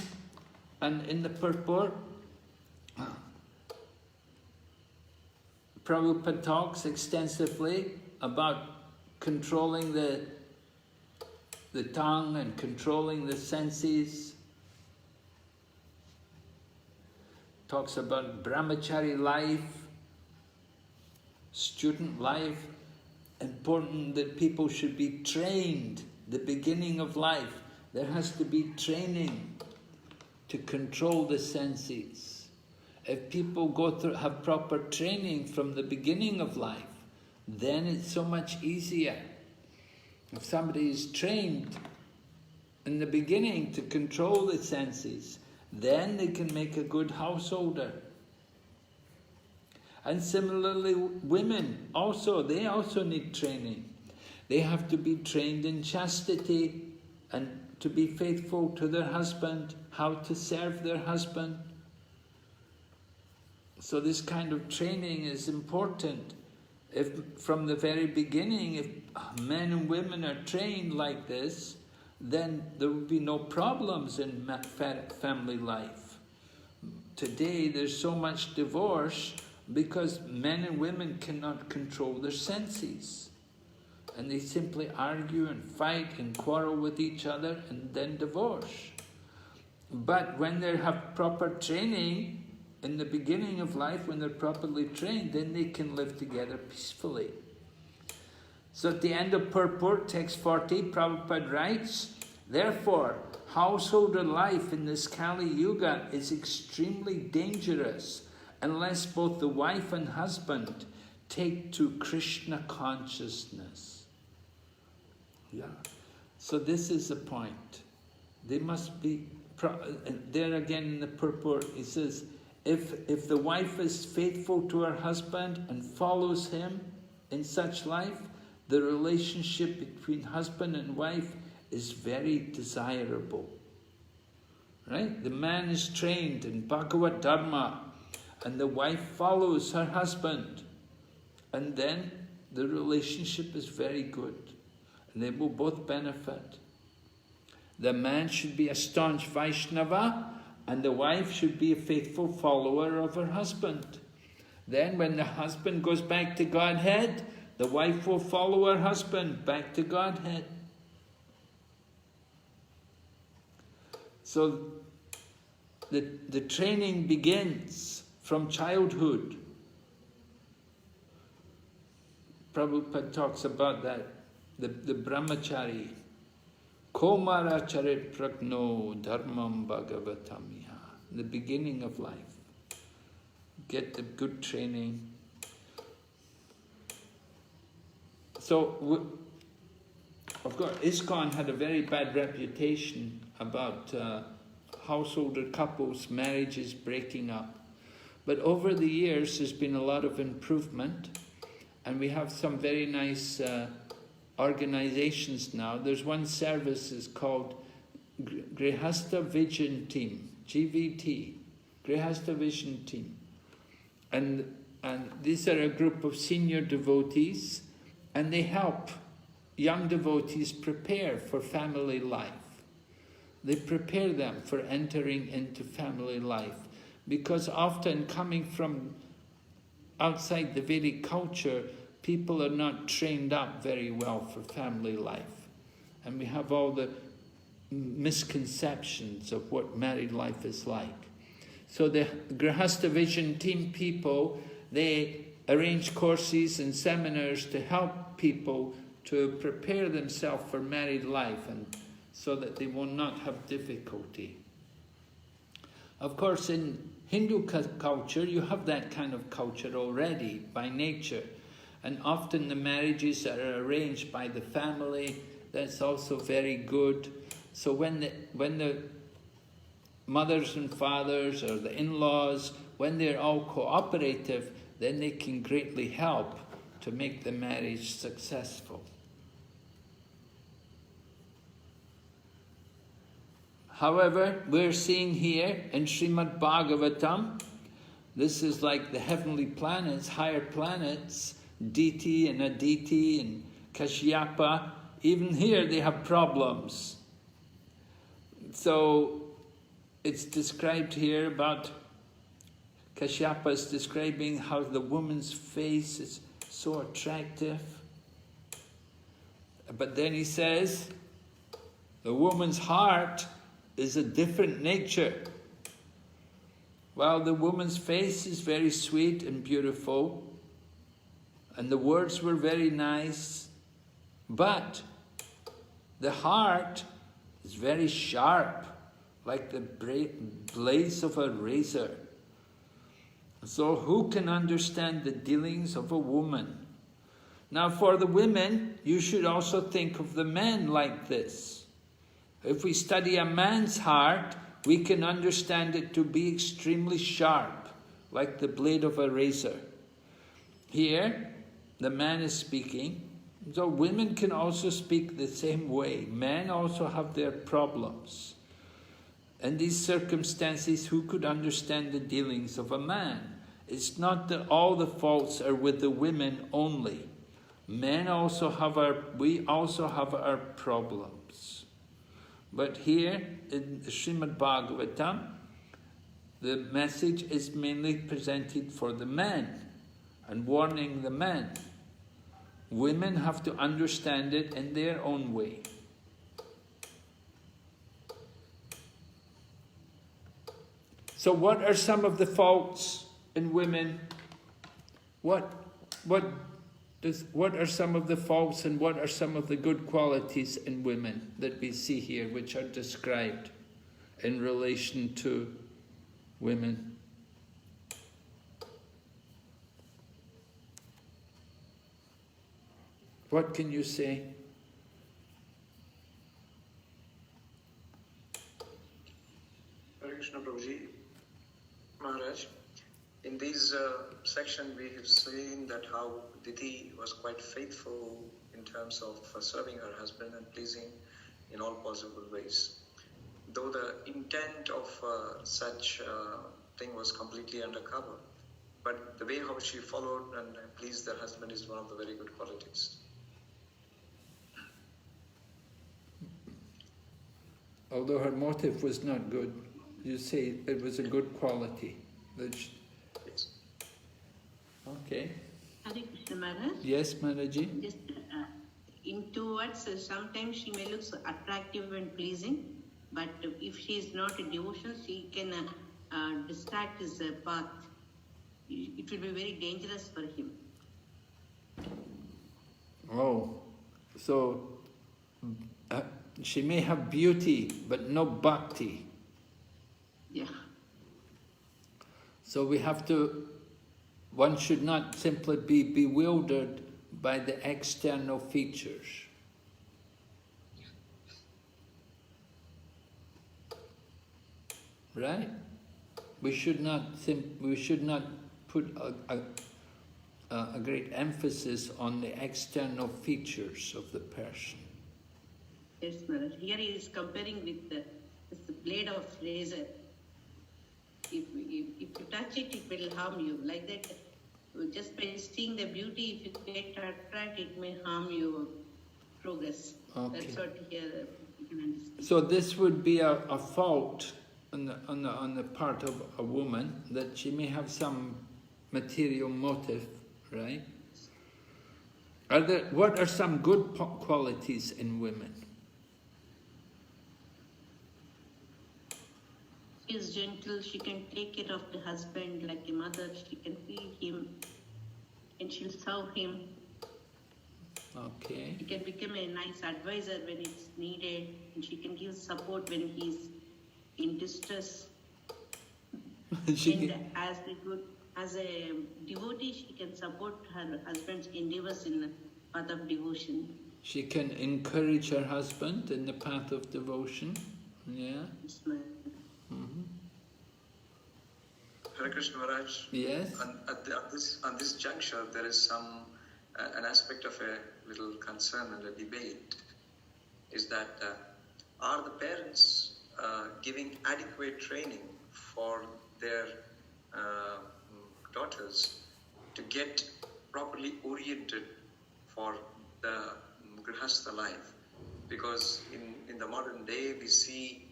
and in the purport, Prabhupada talks extensively about controlling the tongue and controlling the senses. Talks about brahmachari life, student life. Important that people should be trained. The beginning of life, there has to be training to control the senses. If people have proper training from the beginning of life, then it's so much easier. If somebody is trained in the beginning to control the senses, then they can make a good householder. And similarly, women also, they also need training. They have to be trained in chastity and to be faithful to their husband, how to serve their husband. So this kind of training is important. If from the very beginning, if men and women are trained like this, then there will be no problems in family life. Today there's so much divorce because men and women cannot control their senses. And they simply argue and fight and quarrel with each other and then divorce. But when they have proper training, in the beginning of life, when they're properly trained, then they can live together peacefully. So at the end of purport, text 40, Prabhupada writes, therefore, householder life in this Kali Yuga is extremely dangerous unless both the wife and husband take to Krishna consciousness. Yeah. So this is the point. They must be there again in the purport, he says, if the wife is faithful to her husband and follows him in such life, the relationship between husband and wife is very desirable. Right? The man is trained in Bhagavad Dharma and the wife follows her husband, and then the relationship is very good and they will both benefit. The man should be a staunch Vaishnava and the wife should be a faithful follower of her husband. Then when the husband goes back to Godhead, the wife will follow her husband back to Godhead. So the training begins from childhood. Prabhupada talks about that, the brahmachari. Komara charit pragno dharmam bhagavatamiha. The beginning of life. Get the good training. So, of course, ISKCON had a very bad reputation about householder couples, marriages breaking up. But over the years, there's been a lot of improvement, and we have some very nice organizations now. There's one service is called Grihastha Vision Team, GVT, Grihastha Vision Team. And these are a group of senior devotees, and they help young devotees prepare for family life. They prepare them for entering into family life, because often coming from outside the Vedic culture, people are not trained up very well for family life. And we have all the misconceptions of what married life is like. So the Grihastha Vision Team people, they arrange courses and seminars to help people to prepare themselves for married life, and so that they will not have difficulty. Of course, in Hindu culture, you have that kind of culture already by nature. And often the marriages are arranged by the family. That's also very good. So when the mothers and fathers or the in-laws, when they're all cooperative, then they can greatly help to make the marriage successful. However, we're seeing here in Srimad Bhagavatam, this is like the heavenly planets, higher planets, Diti and Aditi and Kashyapa. Even here they have problems. So it's described here about Kashyapa is describing how the woman's face is so attractive. But then he says, the woman's heart is a different nature. While the woman's face is very sweet and beautiful, and the words were very nice, but the heart is very sharp, like the blades of a razor. So who can understand the dealings of a woman? Now for the women, you should also think of the men like this. If we study a man's heart, we can understand it to be extremely sharp, like the blade of a razor. Here, the man is speaking. So women can also speak the same way. Men also have their problems. In these circumstances, who could understand the dealings of a man? It's not that all the faults are with the women only. Men also have we also have our problems. But here in Srimad Bhagavatam, the message is mainly presented for the men and warning the men. Women have to understand it in their own way. So what are some of the faults in women? What are some of the faults and what are some of the good qualities in women that we see here, which are described in relation to women? What can you say? have seen that how Diti was quite faithful in terms of serving her husband and pleasing in all possible ways. Though the intent of such thing was completely undercover, but the way how she followed and pleased her husband is one of the very good qualities. Although her motive was not good, you say it was a good quality. Yes. Okay. Hare Krishna Maharaj. Yes, Maharaji? Just in two words, sometimes she may look so attractive and pleasing, but if she is not a devotion, she can distract his path. It will be very dangerous for him. Oh, so she may have beauty, but no bhakti. Yeah. So we have to, one should not simply be bewildered by the external features. Right? We should not put a great emphasis on the external features of the person. Yes, Maharaj. Here he is comparing with the blade of razor. If you touch it, it will harm you. Like that, just by seeing the beauty, if you get attracted, it may harm your progress. Okay. That's what here you can understand. So this would be a fault on the part of a woman, that she may have some material motive, right? What are some good qualities in women? She is gentle, she can take care of the husband like a mother, she can feed him and she'll serve him. Okay. She can become a nice advisor when it's needed, and she can give support when he's in distress. As a devotee, she can support her husband's endeavors in the path of devotion. She can encourage her husband in the path of devotion. Yeah. Yes, ma'am. Mm-hmm. Hare Krishna Maharaj. Yes. On this juncture, there is an aspect of a little concern and a debate. Is that are the parents giving adequate training for their daughters to get properly oriented for the grihastha life? Because in the modern day, we see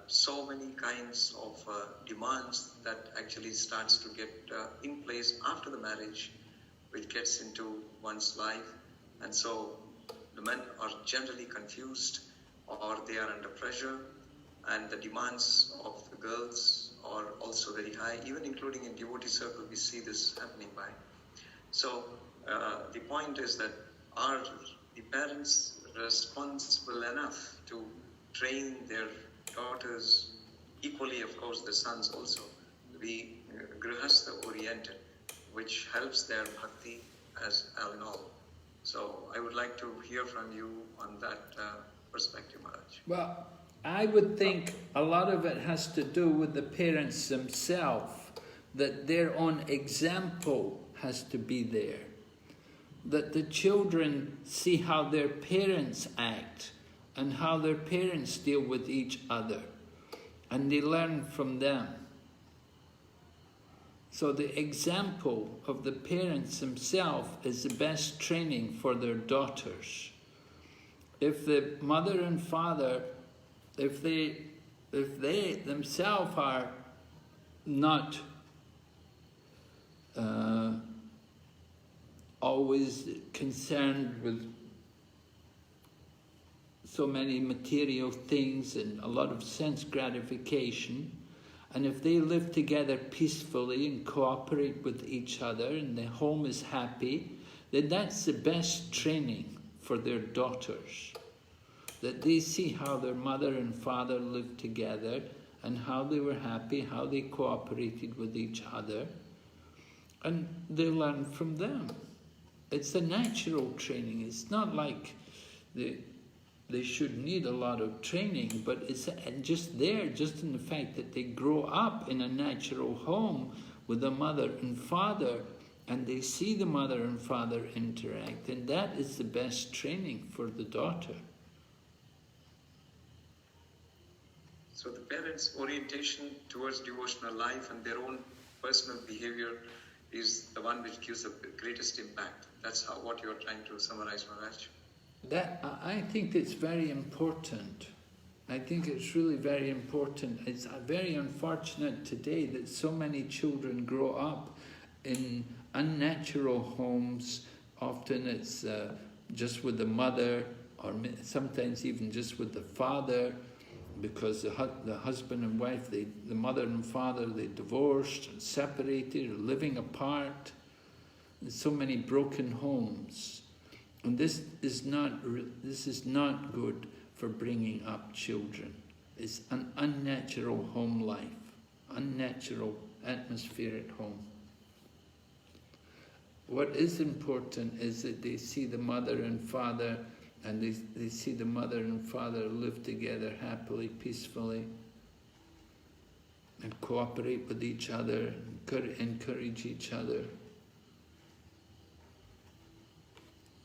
so many kinds of demands that actually starts to get in place after the marriage, which gets into one's life. And so the men are generally confused, or they are under pressure, and the demands of the girls are also very high, even including in devotee circle, we see this happening by. So the point is that are the parents responsible enough to train their daughters, equally of course the sons also, to be grihastha oriented, which helps their bhakti as all in all. So I would like to hear from you on that perspective, Maharaj. Well, I would think a lot of it has to do with the parents themselves, that their own example has to be there. That the children see how their parents act and how their parents deal with each other, and they learn from them. So the example of the parents themselves is the best training for their daughters. If the mother and father, if they themselves are not always concerned with so many material things and a lot of sense gratification, and if they live together peacefully and cooperate with each other and the home is happy, then that's the best training for their daughters. That they see how their mother and father lived together and how they were happy, how they cooperated with each other, and they learn from them. It's a natural training. It's not like they should need a lot of training, but it's just there, just in the fact that they grow up in a natural home with a mother and father, and they see the mother and father interact, and that is the best training for the daughter. So the parents' orientation towards devotional life and their own personal behavior is the one which gives the greatest impact. That's what you're trying to summarize, Maharaj. That, I think it's very important. I think it's really very important. It's very unfortunate today that so many children grow up in unnatural homes. Often it's just with the mother, or sometimes even just with the father, because the husband and wife, the mother and father, they divorced and separated or living apart. There's so many broken homes. And this is not good for bringing up children. It's an unnatural home life, unnatural atmosphere at home. What is important is that they see the mother and father, and they see the mother and father live together happily, peacefully, and cooperate with each other, encourage each other,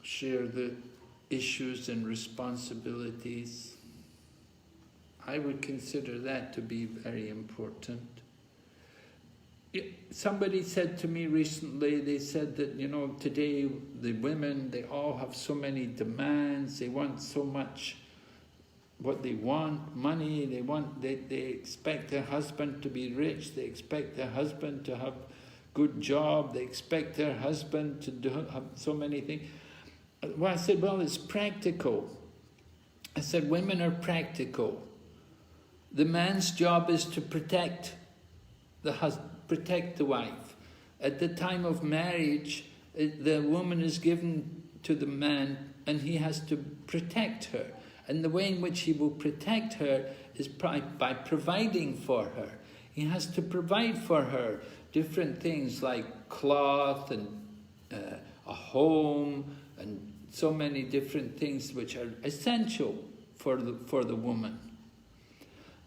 share the issues and responsibilities. I would consider that to be very important. Somebody said to me recently, they said that, you know, today the women, they all have so many demands, they want so much what they want, money, they expect their husband to be rich, they expect their husband to have good job, they expect their husband to have so many things. Well, I said, well, it's practical. I said, women are practical. The man's job is to protect the husband, protect the wife. At the time of marriage, the woman is given to the man and he has to protect her. And the way in which he will protect her is by providing for her. He has to provide for her different things like cloth and a home and so many different things which are essential for the woman.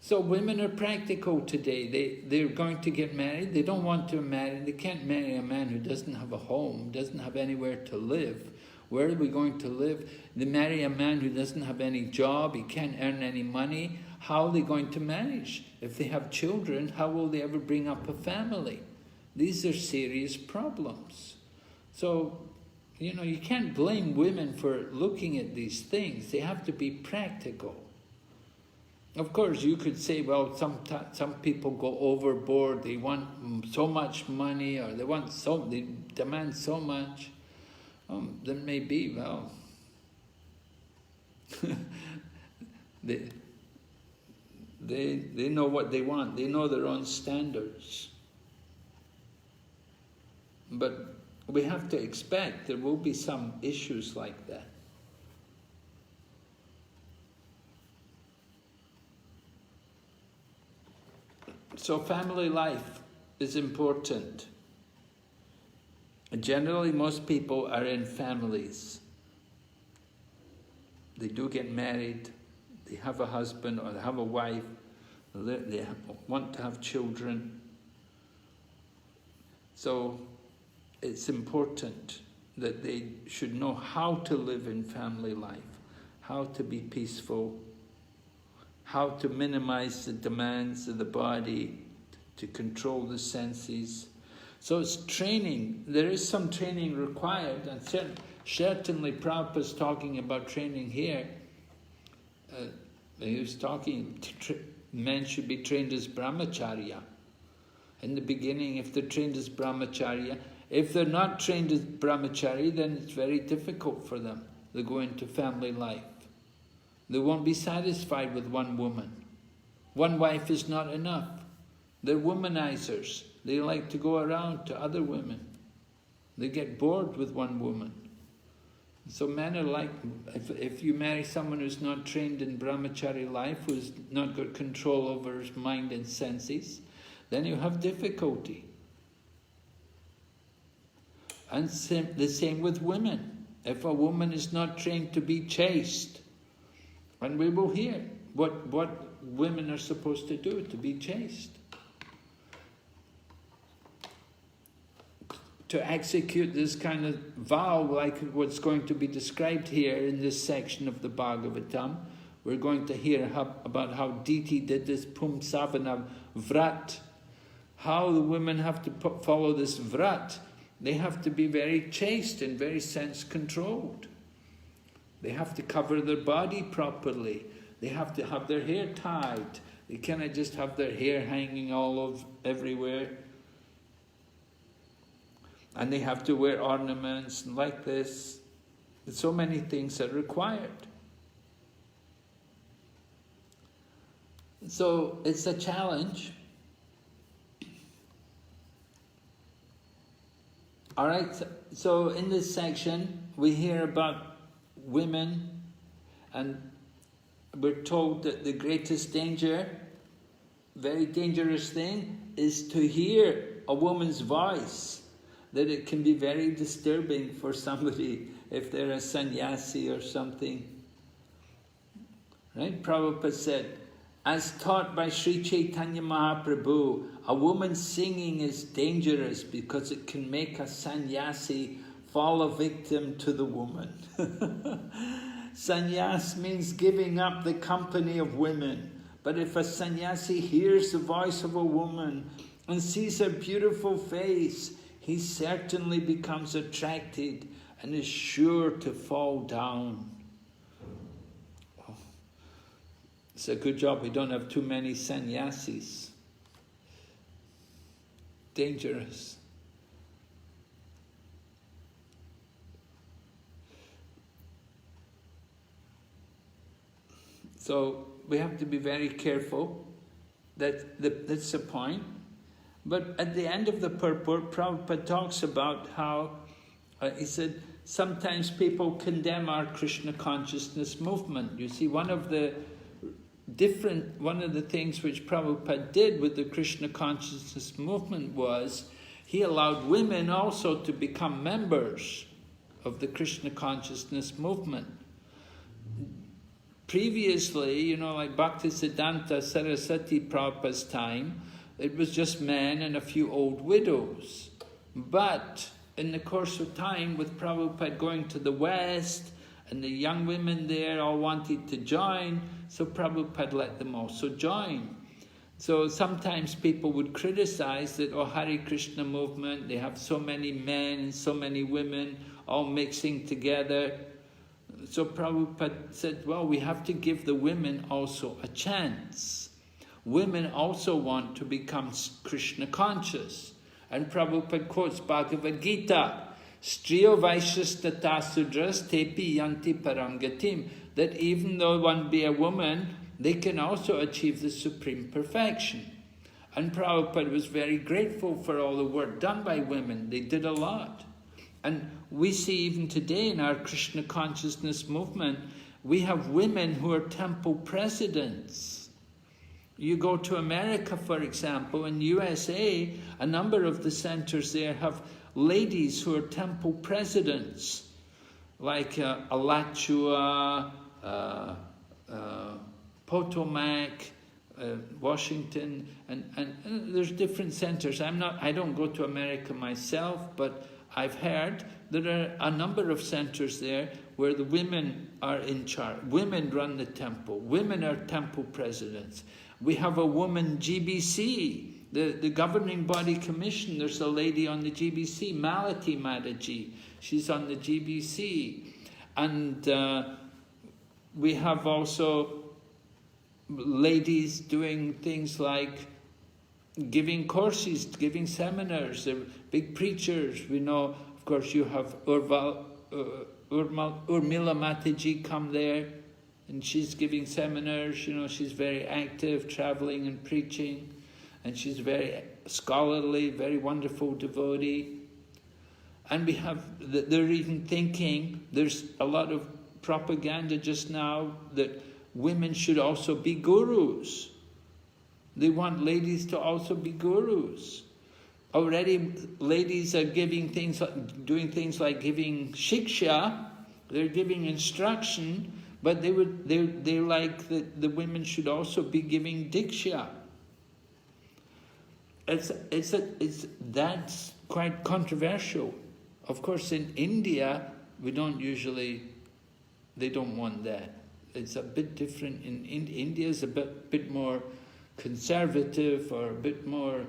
So women are practical today. They're going to get married. They don't want to marry. They can't marry a man who doesn't have a home, doesn't have anywhere to live. Where are we going to live? They marry a man who doesn't have any job. He can't earn any money. How are they going to manage? If they have children, how will they ever bring up a family? These are serious problems. So, you know, you can't blame women for looking at these things. They have to be practical. Of course, you could say, well, some people go overboard. They want so much money, or they demand so much. Then maybe, well, they know what they want. They know their own standards. But we have to expect there will be some issues like that. So family life is important. Generally, most people are in families. They do get married, they have a husband or they have a wife, they want to have children. So it's important that they should know how to live in family life, how to be peaceful, how to minimize the demands of the body, to control the senses. So it's training. There is some training required, and certainly Prabhupada's talking about training here. He was talking, men should be trained as brahmacharya. In the beginning, if they're trained as brahmacharya, if they're not trained as brahmachari, then it's very difficult for them. They go into family life. They won't be satisfied with one woman. One wife is not enough. They're womanizers. They like to go around to other women. They get bored with one woman. So men are like, if you marry someone who's not trained in brahmachari life, who's not got control over his mind and senses, then you have difficulty. And the same with women. If a woman is not trained to be chaste, and we will hear what women are supposed to do to be chaste. to execute this kind of vow, like what's going to be described here in this section of the Bhagavatam. We're going to hear about how Diti did this Pumsavana Vrat, how the women have to follow this Vrat. They have to be very chaste and very sense-controlled. They have to cover their body properly. They have to have their hair tied. They cannot just have their hair hanging all over everywhere. And they have to wear ornaments like this. So many things are required. So it's a challenge. All right, so in this section we hear about women, and we're told that the greatest danger, very dangerous thing, is to hear a woman's voice, that it can be very disturbing for somebody if they're a sannyasi or something. Right? Prabhupada said, as taught by Sri Chaitanya Mahaprabhu, a woman singing is dangerous because it can make a sannyasi fall a victim to the woman. Sannyas means giving up the company of women. But if a sannyasi hears the voice of a woman and sees her beautiful face, he certainly becomes attracted and is sure to fall down. It's a good job we don't have too many sannyasis. Dangerous. So we have to be very careful. That's the point. But at the end of the purport, Prabhupada talks about how, he said, sometimes people condemn our Krishna consciousness movement. You see, one of the things which Prabhupada did with the Krishna consciousness movement was he allowed women also to become members of the Krishna consciousness movement. Previously, like Bhaktisiddhanta Saraswati Prabhupada's time, it was just men and a few old widows. But in the course of time, with Prabhupada going to the West, and the young women there all wanted to join, so Prabhupada let them also join. So sometimes people would criticize that, Hare Krishna movement, they have so many men and so many women all mixing together. So Prabhupada said, well, we have to give the women also a chance. Women also want to become Krishna conscious. And Prabhupada quotes Bhagavad Gita, Striyo Vaishyastata Sudras Tepi Yanti Parangatim, that even though one be a woman, they can also achieve the supreme perfection. And Prabhupada was very grateful for all the work done by women. They did a lot. And we see even today in our Krishna consciousness movement, we have women who are temple presidents. You go to America, for example, in USA, a number of the centers there have ladies who are temple presidents, like Alachua, Potomac, Washington, and there's different centers. I don't go to America myself, but I've heard there are a number of centers there where the women are in charge. Women run the temple. Women are temple presidents. We have a woman GBC, the governing body commission. There's a lady on the GBC, Malati Mataji. She's on the GBC. And we have also ladies doing things like giving courses, giving seminars. They're big preachers. We know, of course, you have Urmila Mataji come there, and she's giving seminars. She's very active, traveling and preaching, and she's very scholarly, very wonderful devotee. And we have, they're even thinking, there's a lot of propaganda just now that women should also be gurus. They want ladies to also be gurus. Already ladies are doing things like giving shiksha, they're giving instruction, but they like that the women should also be giving diksha. That's quite controversial. Of course, in India, we don't usually, they don't want that. It's a bit different. In India is a bit more conservative or a bit more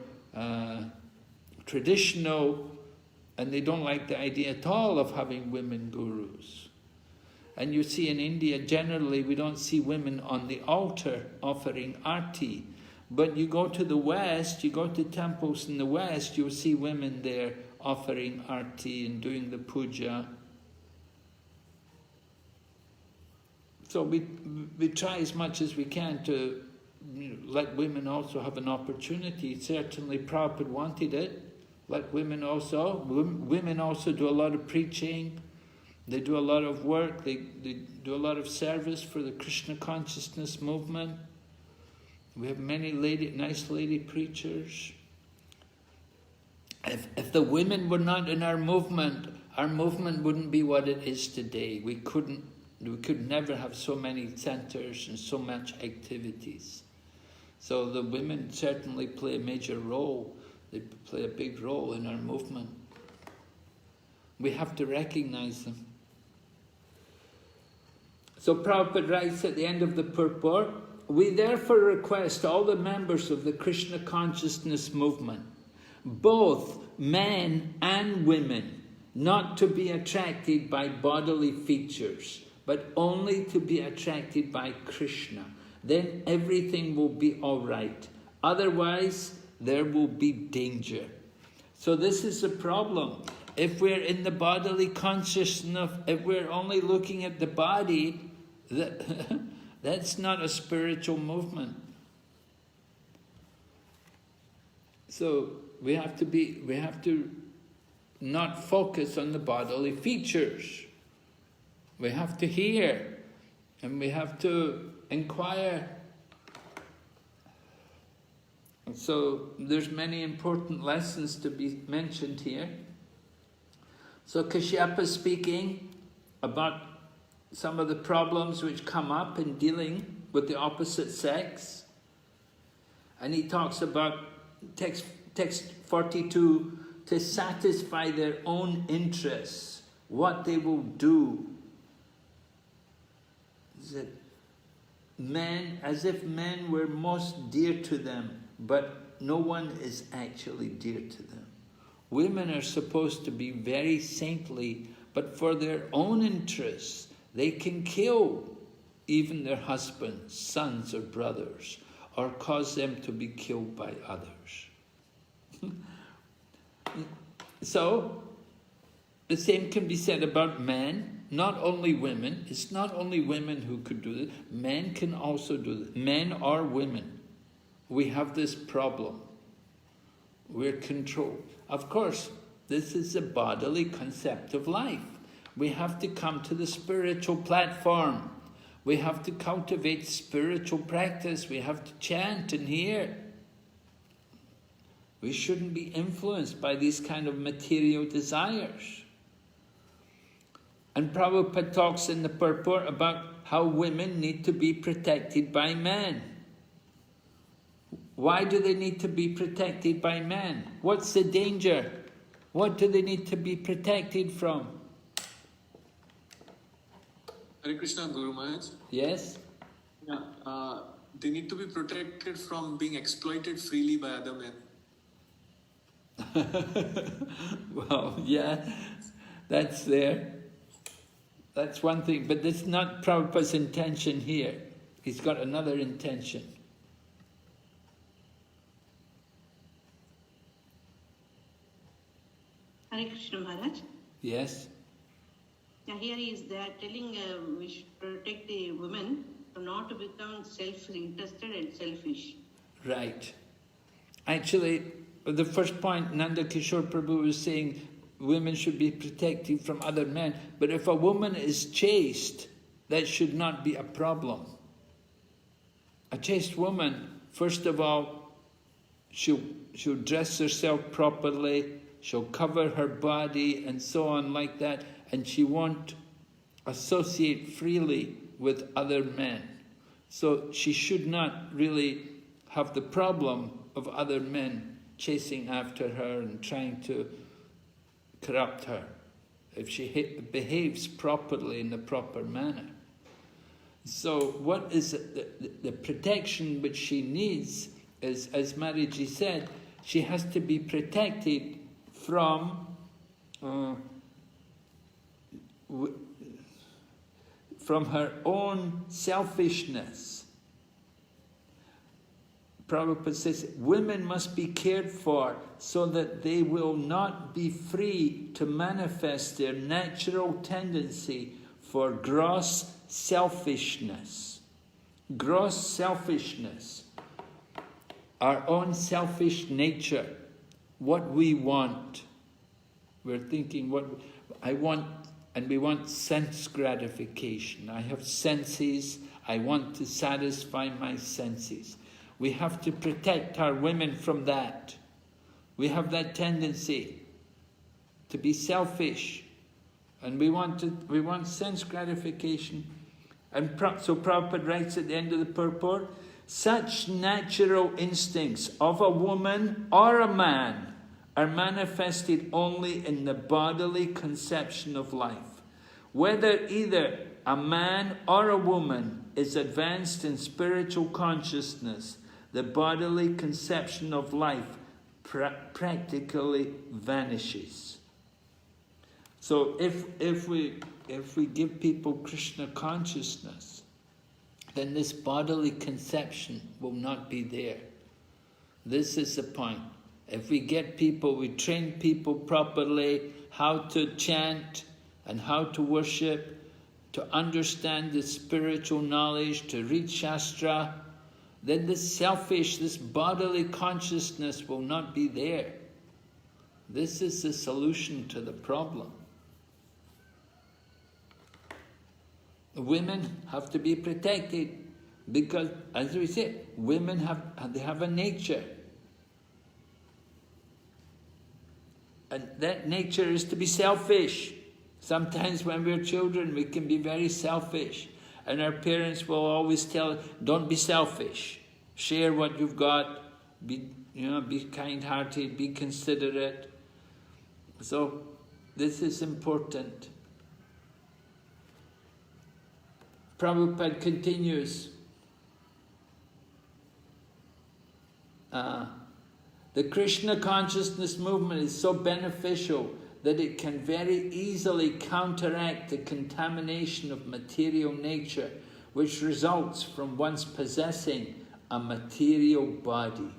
traditional, and they don't like the idea at all of having women gurus. And you see in India, generally, we don't see women on the altar offering arti. But you go to the West, you go to temples in the West, you'll see women there offering arti and doing the puja. So we try as much as we can to let women also have an opportunity. Certainly Prabhupada wanted it. Let women also. Women also do a lot of preaching. They do a lot of work. They do a lot of service for the Krishna consciousness movement. We have many nice lady preachers. If the women were not in our movement wouldn't be what it is today. We could never have so many centers and so much activities. So the women certainly play a major role. They play a big role in our movement. We have to recognize them. So Prabhupada writes at the end of the purport, we therefore request all the members of the Krishna consciousness movement, both men and women, not to be attracted by bodily features, but only to be attracted by Krishna. Then everything will be all right. Otherwise, there will be danger. So this is the problem. If we're in the bodily consciousness, if we're only looking at the body, that's not a spiritual movement. So we have to not focus on the bodily features. We have to hear, and we have to inquire. And so there's many important lessons to be mentioned here. So Kashyapa is speaking about some of the problems which come up in dealing with the opposite sex. And he talks about text 42, to satisfy their own interests, what they will do. That men, as if men were most dear to them, but no one is actually dear to them. Women are supposed to be very saintly, but for their own interests, they can kill even their husbands, sons or brothers, or cause them to be killed by others. So, the same can be said about men, not only women. It's not only women who could do this. Men can also do this. Men or women. We have this problem. We're controlled. Of course, this is a bodily concept of life. We have to come to the spiritual platform. We have to cultivate spiritual practice. We have to chant and hear. We shouldn't be influenced by these kind of material desires. And Prabhupada talks in the purport about how women need to be protected by men. Why do they need to be protected by men? What's the danger? What do they need to be protected from? Hare Krishna, Guru Maharaj. Yes? Yeah, they need to be protected from being exploited freely by other men. Well, yeah, that's there. That's one thing, but that's not Prabhupada's intention here. He's got another intention. Hare Krishna Maharaj. Yes? Now here is that telling we should protect the women from not to become self-interested and selfish. Right. Actually, the first point, Nanda Kishore Prabhu was saying women should be protected from other men. But if a woman is chaste, that should not be a problem. A chaste woman, first of all, she'll dress herself properly, she'll cover her body and so on like that, and she won't associate freely with other men. So she should not really have the problem of other men chasing after her and trying to corrupt her, if she behaves properly in the proper manner. So what is it? The protection which she needs is, as Maharaji said, she has to be protected from her own selfishness. Prabhupada says, women must be cared for so that they will not be free to manifest their natural tendency for gross selfishness. Gross selfishness. Our own selfish nature. What we want. We're thinking what I want, and we want sense gratification. I have senses, I want to satisfy my senses. We have to protect our women from that. We have that tendency to be selfish, and we want sense gratification. And so Prabhupada writes at the end of the purport, such natural instincts of a woman or a man are manifested only in the bodily conception of life. Whether either a man or a woman is advanced in spiritual consciousness, the bodily conception of life practically vanishes. So if we give people Krishna consciousness, then this bodily conception will not be there. This is the point. If we get people, we train people properly how to chant and how to worship, to understand the spiritual knowledge, to read Shastra, then this selfish, this bodily consciousness will not be there. This is the solution to the problem. Women have to be protected because, as we said, women have a nature. And that nature is to be selfish. Sometimes when we're children, we can be very selfish. And our parents will always tell us, don't be selfish. Share what you've got. Be kind-hearted, be considerate. So this is important. Prabhupada continues. The Krishna consciousness movement is so beneficial that it can very easily counteract the contamination of material nature which results from one's possessing a material body.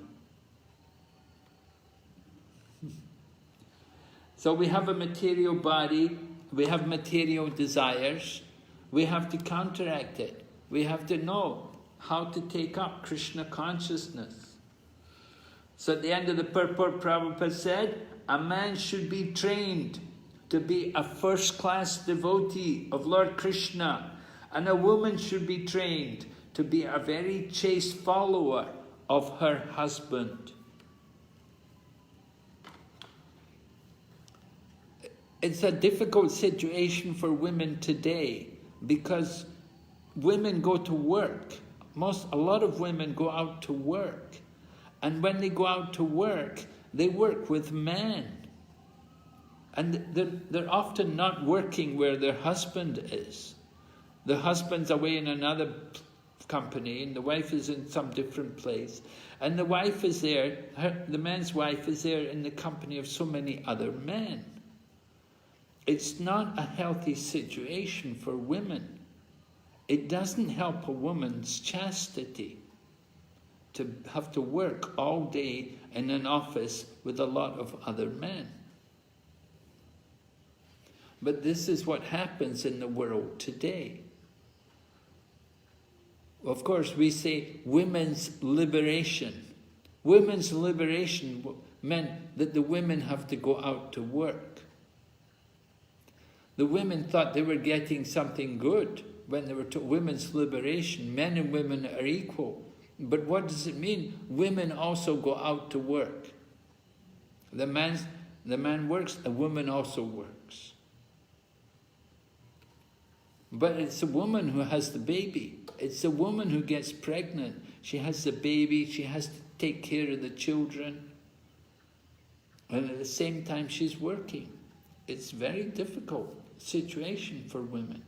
So we have a material body, we have material desires, we have to counteract it. We have to know how to take up Krishna consciousness. So at the end of the purport, Prabhupada said, a man should be trained to be a first-class devotee of Lord Krishna, and a woman should be trained to be a very chaste follower of her husband. It's a difficult situation for women today because women go to work. A lot of women go out to work. And when they go out to work, they work with men. And they're often not working where their husband is. The husband's away in another company and the wife is in some different place. And the wife is there, the man's wife is there in the company of so many other men. It's not a healthy situation for women. It doesn't help a woman's chastity to have to work all day in an office with a lot of other men. But this is what happens in the world today. Of course, we say women's liberation. Women's liberation meant that the women have to go out to work. The women thought they were getting something good when they were to women's liberation. Men and women are equal. But what does it mean? Women also go out to work. The man works, the woman also works. But it's the woman who has the baby. It's the woman who gets pregnant. She has the baby, she has to take care of the children. And at the same time she's working. It's a very difficult situation for women.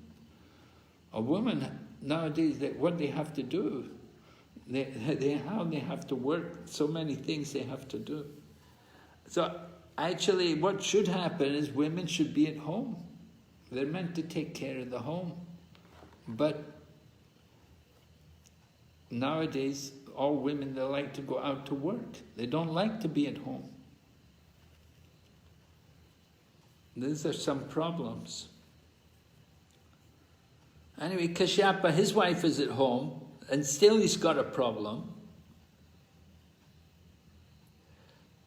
A woman nowadays, what they have to do, they have to work, so many things they have to do. So actually what should happen is women should be at home. They're meant to take care of the home. But nowadays, all women, they like to go out to work. They don't like to be at home. These are some problems. Anyway, Kashyapa, his wife is at home, and still he's got a problem.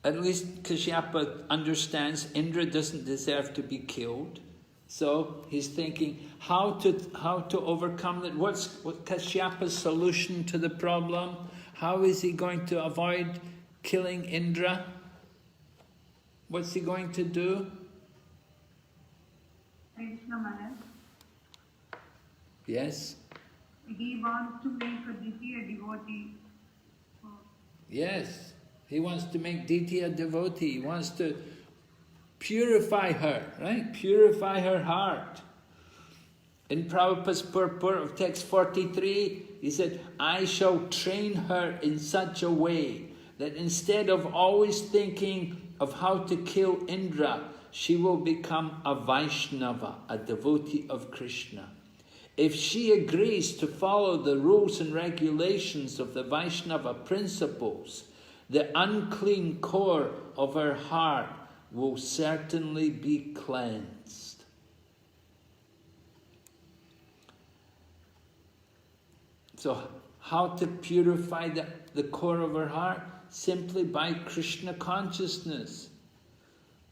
At least Kashyapa understands Indra doesn't deserve to be killed. So he's thinking how to overcome that. What's Kashyapa's solution to the problem? How is he going to avoid killing Indra? What's he going to do? Krishna Maharaj. Yes? He wants to make Diti a devotee. Yes. He wants to make Diti a devotee. He wants to purify her, right? Purify her heart. In Prabhupada's purport of text 43, he said, I shall train her in such a way that instead of always thinking of how to kill Indra, she will become a Vaishnava, a devotee of Krishna. If she agrees to follow the rules and regulations of the Vaishnava principles, the unclean core of her heart will certainly be cleansed. So how to purify the core of her heart? Simply by Krishna consciousness.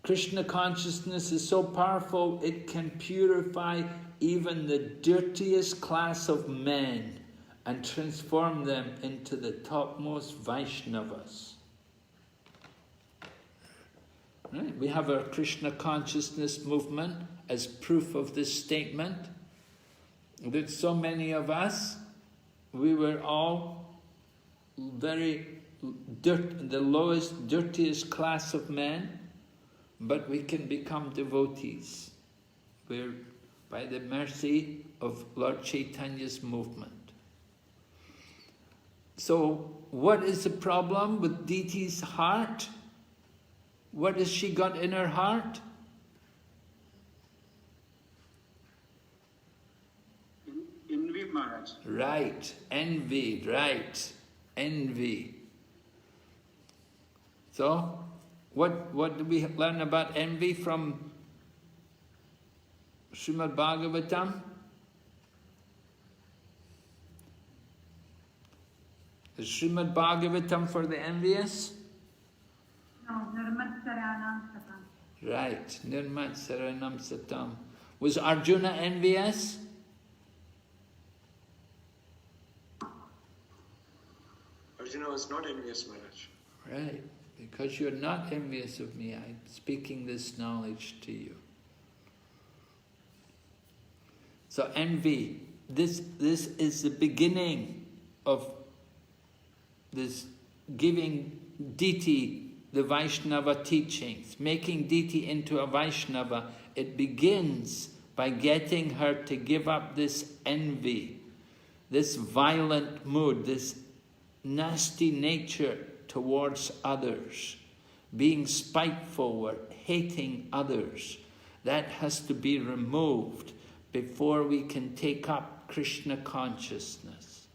Krishna consciousness is so powerful, it can purify even the dirtiest class of men and transform them into the topmost Vaishnavas. Right? We have our Krishna consciousness movement as proof of this statement. That so many of us, we were all the lowest, dirtiest class of men, but we can become devotees. We're by the mercy of Lord Chaitanya's movement. So, what is the problem with Diti's heart? What has she got in her heart? Envy, Maharaj. Right, envy, right, envy. So, what do we learn about envy from Srimad Bhagavatam? Is Srimad Bhagavatam for the envious? No, Nirmatsaranam Satam. Right, Nirmatsaranam Satam. Was Arjuna envious? Arjuna was not envious, Maharaj. Right, because you're not envious of me, I'm speaking this knowledge to you. So envy, this is the beginning of this giving Diti the Vaishnava teachings, making Diti into a Vaishnava. It begins by getting her to give up this envy, this violent mood, this nasty nature towards others, being spiteful or hating others. That has to be removed before we can take up Krishna consciousness.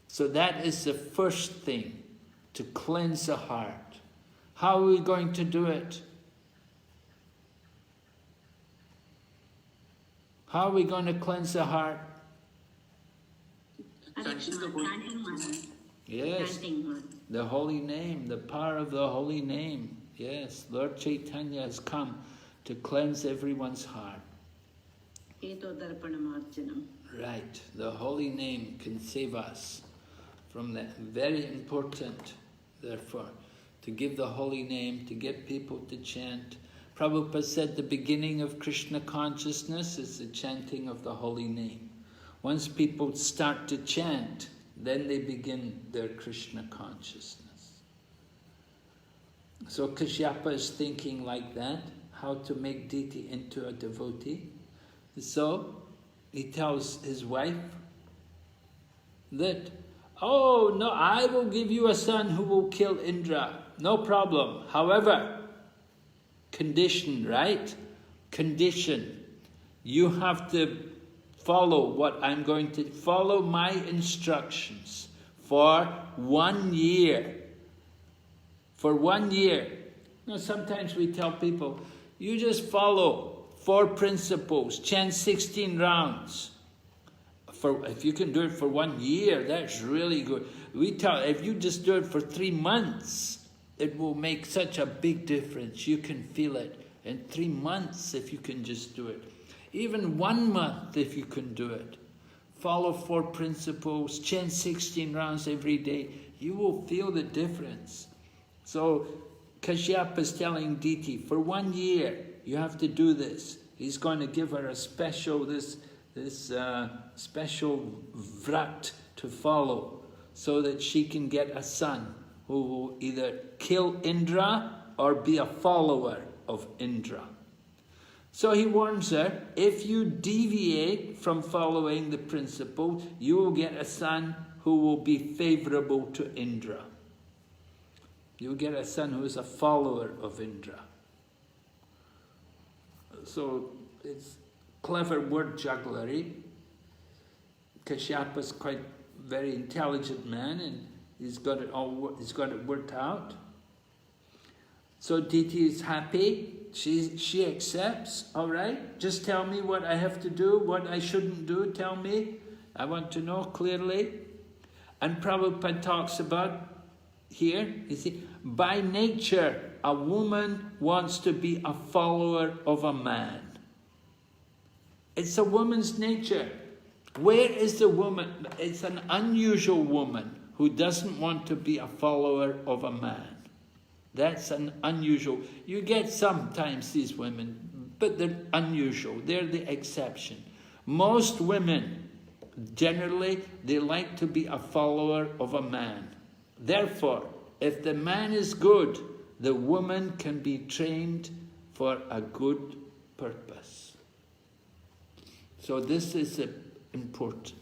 So that is the first thing, to cleanse the heart. How are we going to do it? How are we going to cleanse the heart? Yes, the holy name, the power of the holy name. Yes, Lord Chaitanya has come to cleanse everyone's heart. Right, the holy name can save us from that. Very important, therefore, to give the holy name, to get people to chant. Prabhupada said the beginning of Krishna consciousness is the chanting of the holy name. Once people start to chant, then they begin their Krishna consciousness. So Kashyapa is thinking like that. how to make Diti into a devotee. So he tells his wife that, oh no, I will give you a son who will kill Indra, no problem. However, condition, right? Condition. You have to follow what I'm going to, follow my instructions for 1 year. For 1 year. Now sometimes we tell people, you just follow 4 principles, chant 16 rounds. If you can do it for 1 year, that's really good. We tell, if you just do it for 3 months, it will make such a big difference. You can feel it. In 3 months, if you can just do it. Even 1 month, if you can do it. Follow 4 principles, chant 16 rounds every day. You will feel the difference. So Kashyapa is telling Diti, for 1 year, you have to do this. He's going to give her a special, special vrat to follow, so that she can get a son who will either kill Indra or be a follower of Indra. So he warns her, if you deviate from following the principle, you will get a son who will be favorable to Indra. You'll get a son who is a follower of Indra. So it's clever word jugglery. Kashyapa's quite very intelligent man, and he's got it worked out. So Diti is happy. She accepts. All right, just tell me what I have to do, what I shouldn't do. Tell me. I want to know clearly. And Prabhupada talks about here, you see, by nature, a woman wants to be a follower of a man. It's a woman's nature. Where is the woman? It's an unusual woman who doesn't want to be a follower of a man. That's an unusual. You get sometimes these women, but they're unusual. They're the exception. Most women, generally, they like to be a follower of a man. Therefore, if the man is good, the woman can be trained for a good purpose. So this is important.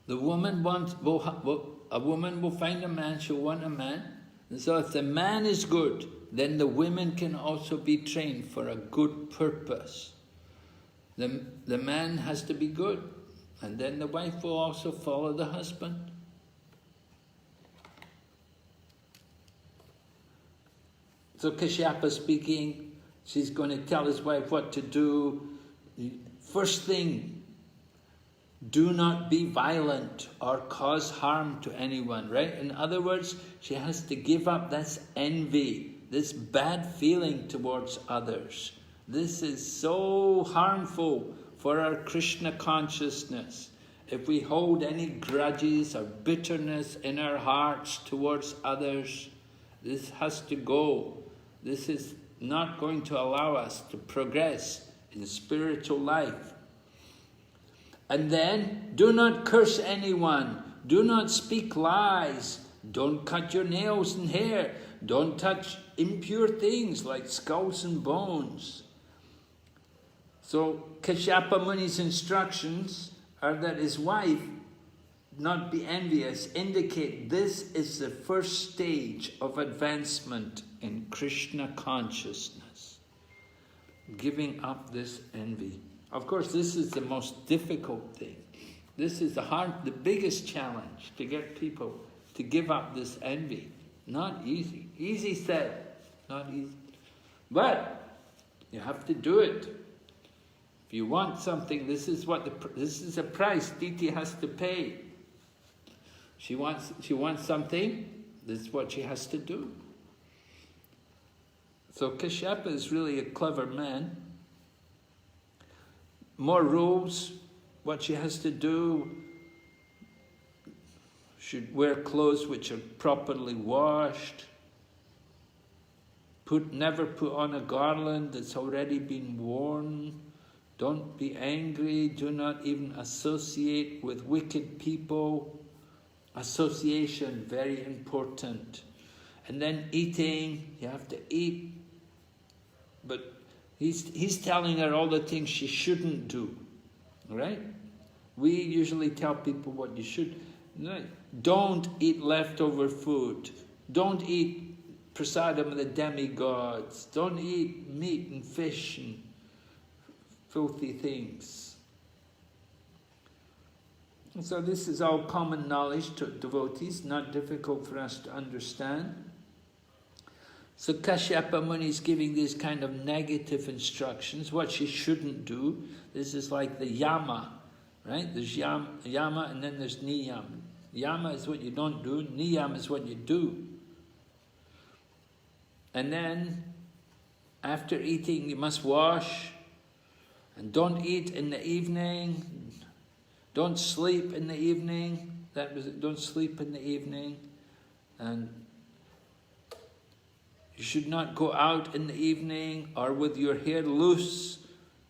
The woman a woman will find a man, she'll want a man. And so if the man is good, then the women can also be trained for a good purpose. The man has to be good, and then the wife will also follow the husband. So Kashyapa speaking, she's going to tell his wife what to do. First thing, do not be violent or cause harm to anyone, right? In other words, she has to give up this envy, this bad feeling towards others. This is so harmful for our Krishna consciousness. If we hold any grudges or bitterness in our hearts towards others, this has to go. This is not going to allow us to progress in spiritual life. And then, do not curse anyone. Do not speak lies. Don't cut your nails and hair. Don't touch impure things like skulls and bones. So, Kashyapa Muni's instructions are that his wife not be envious, indicate this is the first stage of advancement in Krishna consciousness. Giving up this envy. Of course, this is the most difficult thing. This is the biggest challenge, to get people to give up this envy. Not easy. Easy said, not easy. But you have to do it. If you want something, this is a price Diti has to pay. She wants something, this is what she has to do. So Kashyapa is really a clever man. More rules, what she has to do. Should wear clothes which are properly washed. Never put on a garland that's already been worn. Don't be angry. Do not even associate with wicked people. Association, very important. And then eating, you have to eat But he's telling her all the things she shouldn't do, right? We usually tell people what you should. Right? Don't eat leftover food. Don't eat prasadam of the demigods. Don't eat meat and fish and filthy things. And so this is all common knowledge to devotees, not difficult for us to understand. So Kashyapa Muni is giving these kind of negative instructions, what she shouldn't do. This is like the yama, right? There's yama and then there's niyam. Yama is what you don't do, niyam is what you do. And then, after eating, you must wash, and don't eat in the evening, don't sleep in the evening, that was it, don't sleep in the evening, and you should not go out in the evening or with your hair loose.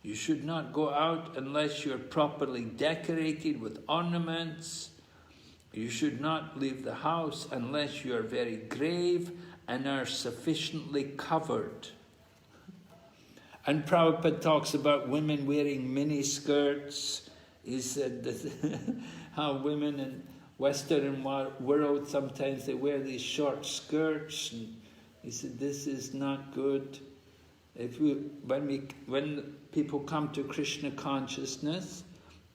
You should not go out unless you're properly decorated with ornaments. You should not leave the house unless you are very grave and are sufficiently covered. And Prabhupada talks about women wearing mini skirts. He said that how women in Western world, sometimes they wear these short skirts. And he said, this is not good. When people come to Krishna consciousness,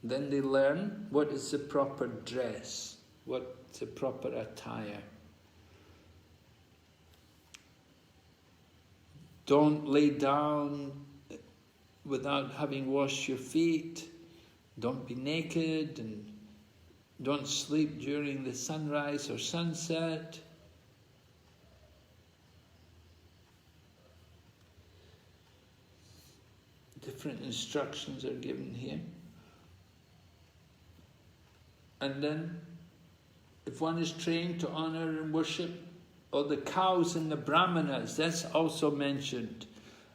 then they learn what is the proper dress, what's the proper attire. Don't lay down without having washed your feet. Don't be naked, and don't sleep during the sunrise or sunset. Different instructions are given here. And then, if one is trained to honor and worship, or the cows and the brahmanas, that's also mentioned.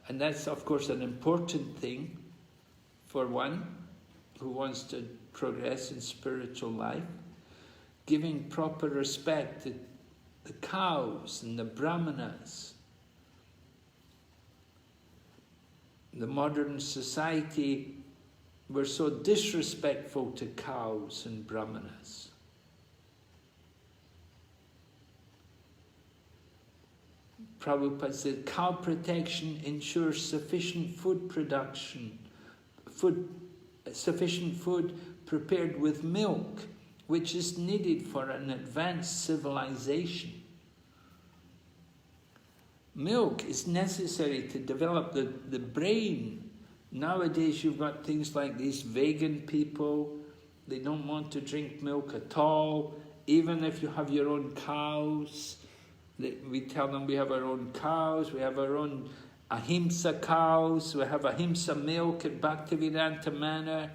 And that's, of course, an important thing for one who wants to progress in spiritual life. Giving proper respect to the cows and the brahmanas. The modern society, we're so disrespectful to cows and brahmanas. Prabhupada said, cow protection ensures sufficient food production, sufficient food prepared with milk, which is needed for an advanced civilization. Milk is necessary to develop the brain. Nowadays you've got things like these vegan people, they don't want to drink milk at all, even if you have your own cows. We tell them we have our own cows, we have our own ahimsa cows, we have ahimsa milk at Bhaktivedanta Manor,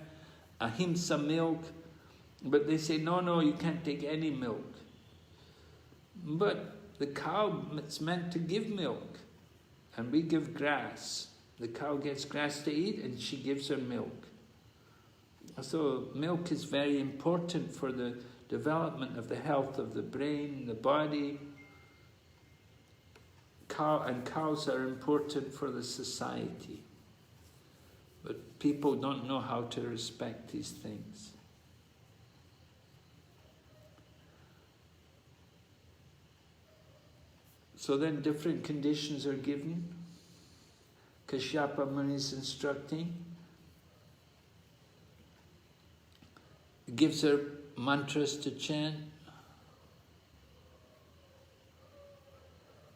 ahimsa milk, but they say, no, you can't take any milk. But the cow is meant to give milk, and we give grass. The cow gets grass to eat, and she gives her milk. So milk is very important for the development of the health of the brain, the body. Cows are important for the society. But people don't know how to respect these things. So then different conditions are given. Kashyapa Muni is instructing. He gives her mantras to chant.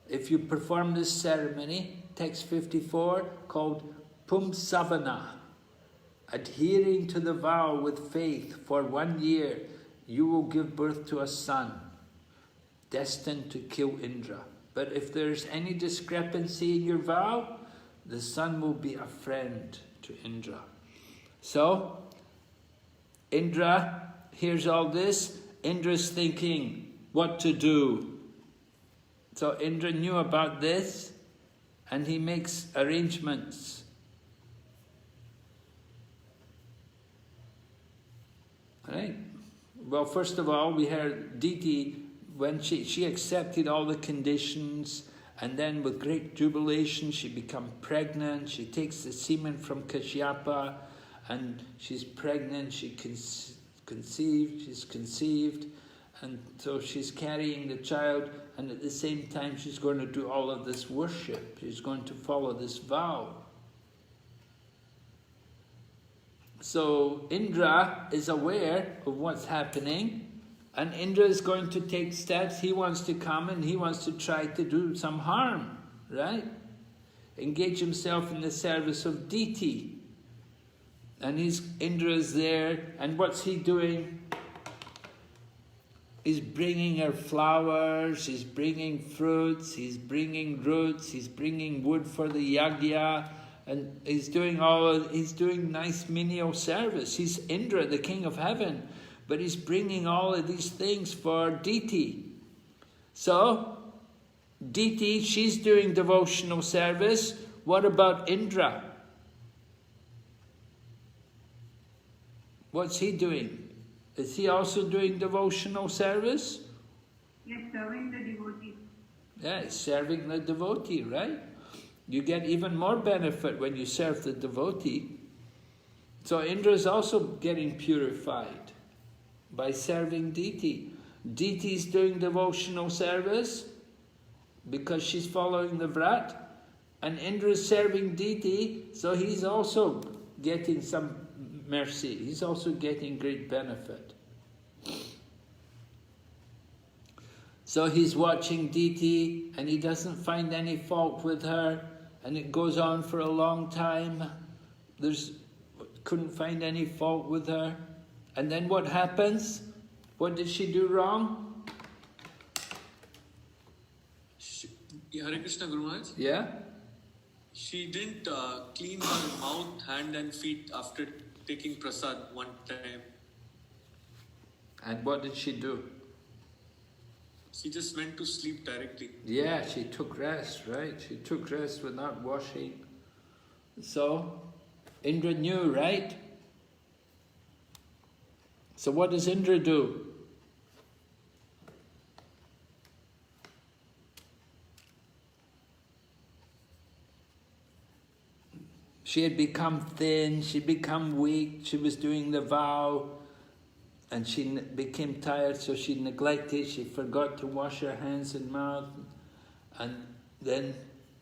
If you perform this ceremony, text 54, called Pumsavana, adhering to the vow with faith for 1 year, you will give birth to a son, destined to kill Indra. But if there's any discrepancy in your vow, the son will be a friend to Indra. So, Indra hears all this. Indra's thinking what to do. So Indra knew about this, and he makes arrangements. Right? Well, first of all, we heard Diti, when she accepted all the conditions, And then with great jubilation, she becomes pregnant. She takes the semen from Kashyapa, and she's pregnant. She's conceived. And so she's carrying the child, and at the same time she's going to do all of this worship. She's going to follow this vow. So Indra is aware of what's happening, and Indra is going to take steps. He wants to come and he wants to try to do some harm, right? Engage himself in the service of Diti. And Indra is there, and what's he doing? He's bringing her flowers, he's bringing fruits, he's bringing roots, he's bringing wood for the yagya, and he's doing nice menial service. He's Indra, the king of heaven, but he's bringing all of these things for Diti. So, Diti, she's doing devotional service. What about Indra? What's he doing? Is he also doing devotional service? Yes, serving the devotee. Yeah, serving the devotee, right? You get even more benefit when you serve the devotee. So Indra is also getting purified by serving Diti. Diti is doing devotional service because she's following the vrat, and Indra is serving Diti, so he's also getting some mercy. He's also getting great benefit. So he's watching Diti, and he doesn't find any fault with her, and it goes on for a long time. Couldn't find any fault with her. And then what happens? What did she do wrong? Hare Krishna, Guru Maharaj. Yeah? She didn't clean her mouth, hand and feet after taking prasad one time. And what did she do? She just went to sleep directly. Yeah, she took rest, right? She took rest without washing. So, Indra knew, right? So what does Indra do? She had become thin, she'd become weak, she was doing the vow, and she became tired, so she neglected, she forgot to wash her hands and mouth, and then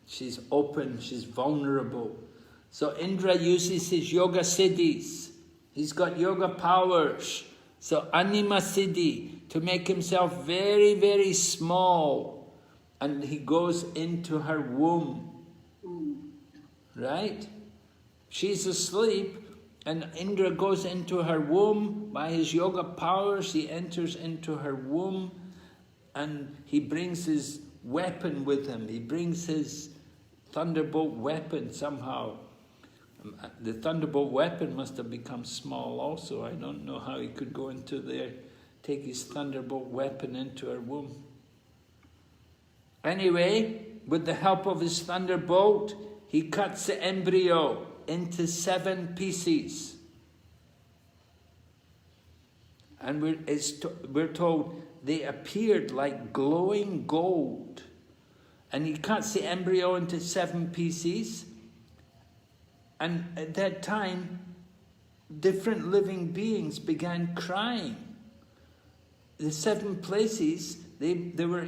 she's open, she's vulnerable. So Indra uses his yoga siddhis. He's got yoga powers. So Anima Siddhi, to make himself very, very small, and he goes into her womb. Right? She's asleep, and Indra goes into her womb. By his yoga powers, he enters into her womb, and he brings his weapon with him. He brings his thunderbolt weapon somehow. The thunderbolt weapon must have become small also. I don't know how he could go into there, take his thunderbolt weapon into her womb. Anyway, with the help of his thunderbolt, he cuts the embryo into 7 pieces. And we're told they appeared like glowing gold. And he cuts the embryo into 7 pieces. And at that time, different living beings began crying. The 7 places, there were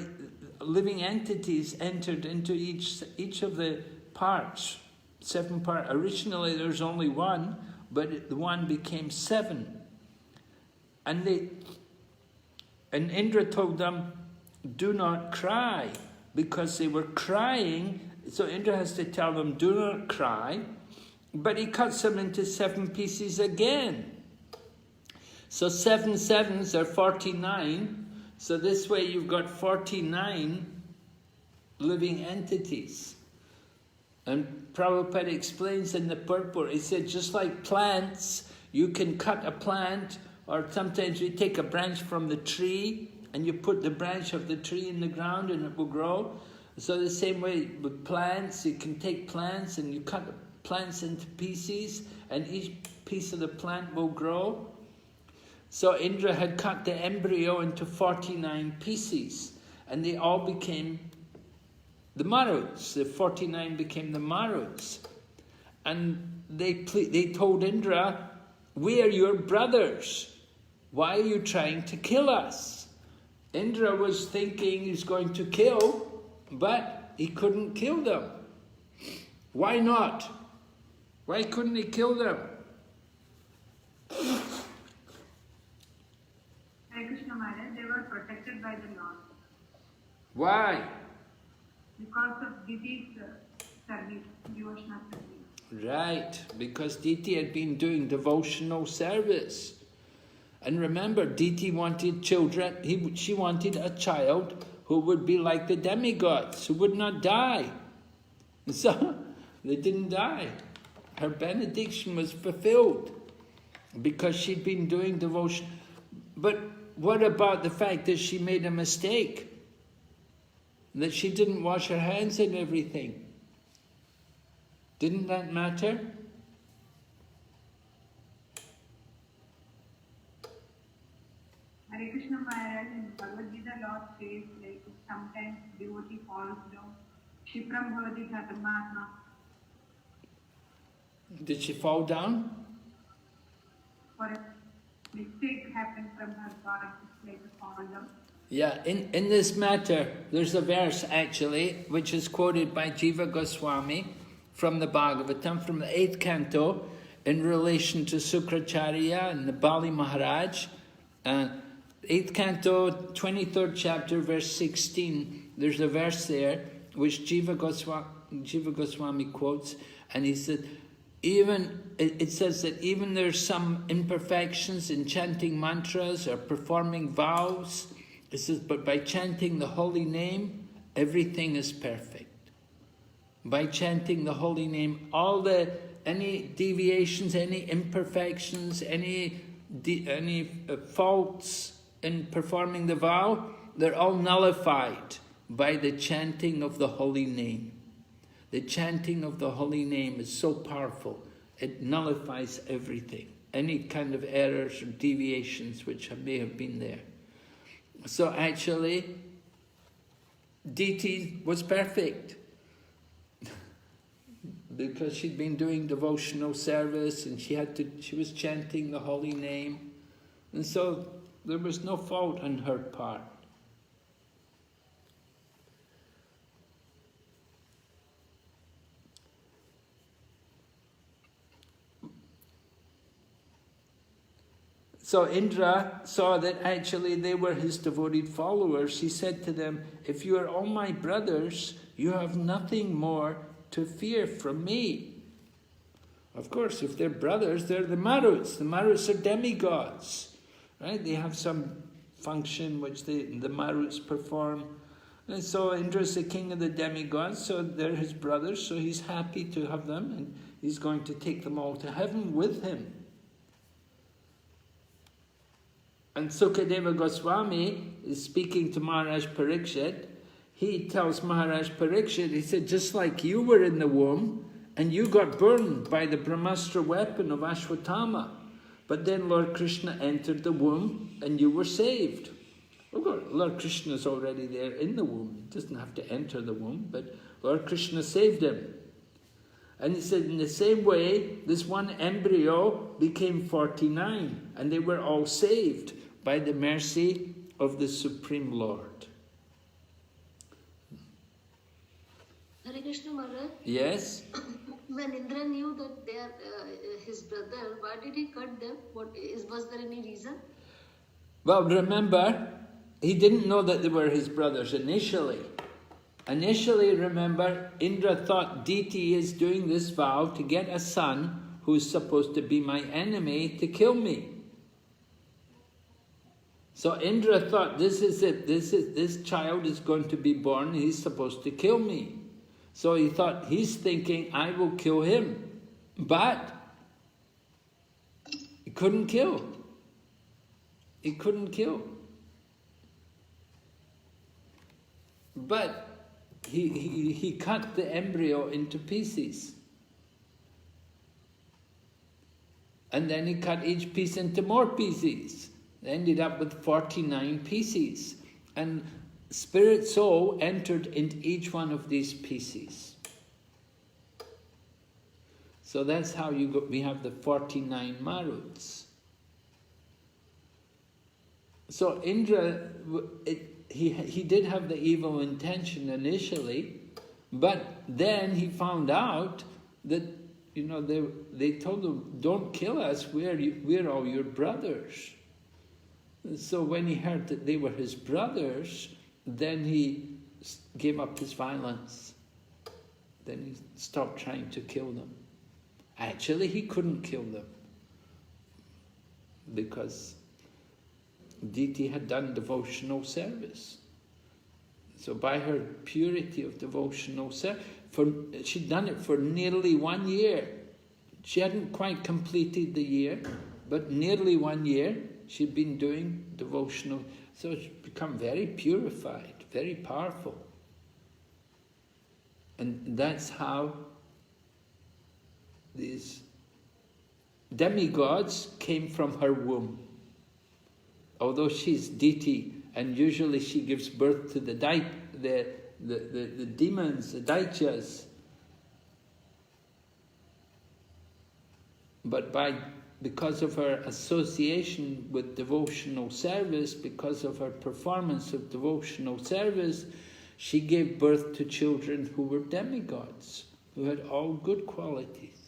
living entities entered into each of the parts. 7 parts. Originally there was only 1, but the 1 became 7. And Indra told them, do not cry, because they were crying. So Indra has to tell them, do not cry. But he cuts them into 7 pieces again. So 7 sevens are 49. So this way you've got 49 living entities. And Prabhupada explains in the purport, he said, just like plants, you can cut a plant, or sometimes you take a branch from the tree, and you put the branch of the tree in the ground and it will grow. So the same way with plants, you can take plants and you cut plants into pieces, and each piece of the plant will grow. So Indra had cut the embryo into 49 pieces, and they all became the Maruts. The 49 became the Maruts. And they told Indra, we are your brothers. Why are you trying to kill us? Indra was thinking he's going to kill, but he couldn't kill them. Why not? Why couldn't he kill them? Hare Krishna Maharaj, they were protected by the Lord. Why? Because of Diti's service, devotional service. Right, because Diti had been doing devotional service. And remember, Diti wanted children, she wanted a child who would be like the demigods, who would not die. So, they didn't die. Her benediction was fulfilled because she'd been doing devotion. But what about the fact that she made a mistake? That she didn't wash her hands and everything? Didn't that matter? Hare Krishna Maharaj, in Bhagavad Gita, Lord says, like, sometimes devotee falls down. Shipram bhavati dharmatma. Did she fall down? For a mistake happened from her God, it's like a fall down. Yeah, in this matter, there's a verse actually, which is quoted by Jiva Goswami from the Bhagavatam, from the 8th canto, in relation to Sukracharya and the Bali Maharaj. 8th canto, 23rd chapter, verse 16, there's a verse there which Jiva Goswami quotes, and he said, it says that even there's some imperfections in chanting mantras or performing vows. It says, but by chanting the holy name, everything is perfect. By chanting the holy name, any deviations, any imperfections, any faults in performing the vow, they're all nullified by the chanting of the holy name. The chanting of the holy name is so powerful, it nullifies everything, any kind of errors or deviations which may have been there. So actually, Diti was perfect because she'd been doing devotional service and she was chanting the holy name, and so there was no fault on her part. So Indra saw that actually they were his devoted followers. He said to them, if you are all my brothers, you have nothing more to fear from me. Of course, if they're brothers, they're the Maruts. The Maruts are demigods, right? They have some function which the Maruts perform. And so Indra's the king of the demigods, so they're his brothers, so he's happy to have them, and he's going to take them all to heaven with him. And Sukadeva Goswami is speaking to Maharaj Parikshit. He tells Maharaj Parikshit, he said, just like you were in the womb and you got burned by the Brahmastra weapon of Ashwatthama, but then Lord Krishna entered the womb and you were saved. Of course, Lord Krishna is already there in the womb. He doesn't have to enter the womb, but Lord Krishna saved him. And he said, in the same way, this one embryo became 49, and they were all saved by the mercy of the Supreme Lord. Hare Krishna Maharaj. Yes? When Indra knew that they are his brother, why did he cut them? Was there any reason? Well, remember, he didn't know that they were his brothers initially. Initially, remember, Indra thought Diti is doing this vow to get a son who's supposed to be my enemy to kill me. So Indra thought, this is it, this child is going to be born, he's supposed to kill me. So he thought, he's thinking, I will kill him. But he couldn't kill. He couldn't kill. But he cut the embryo into pieces. And then he cut each piece into more pieces. Ended up with 49 pieces. And spirit soul entered into each one of these pieces. So that's how we have the 49 Maruts. So Indra, he did have the evil intention initially, but then he found out that, you know, they told him, don't kill us, we're all your brothers. So when he heard that they were his brothers, then he gave up his violence. Then he stopped trying to kill them. Actually, he couldn't kill them because Diti had done devotional service. So by her purity of devotional service, she'd done it for nearly 1 year. She hadn't quite completed the year, but nearly 1 year she'd been doing devotional. So she'd become very purified, very powerful. And that's how these demigods came from her womb. Although she's Diti, and usually she gives birth to the demons, the Daityas. But because of her association with devotional service, because of her performance of devotional service, she gave birth to children who were demigods, who had all good qualities.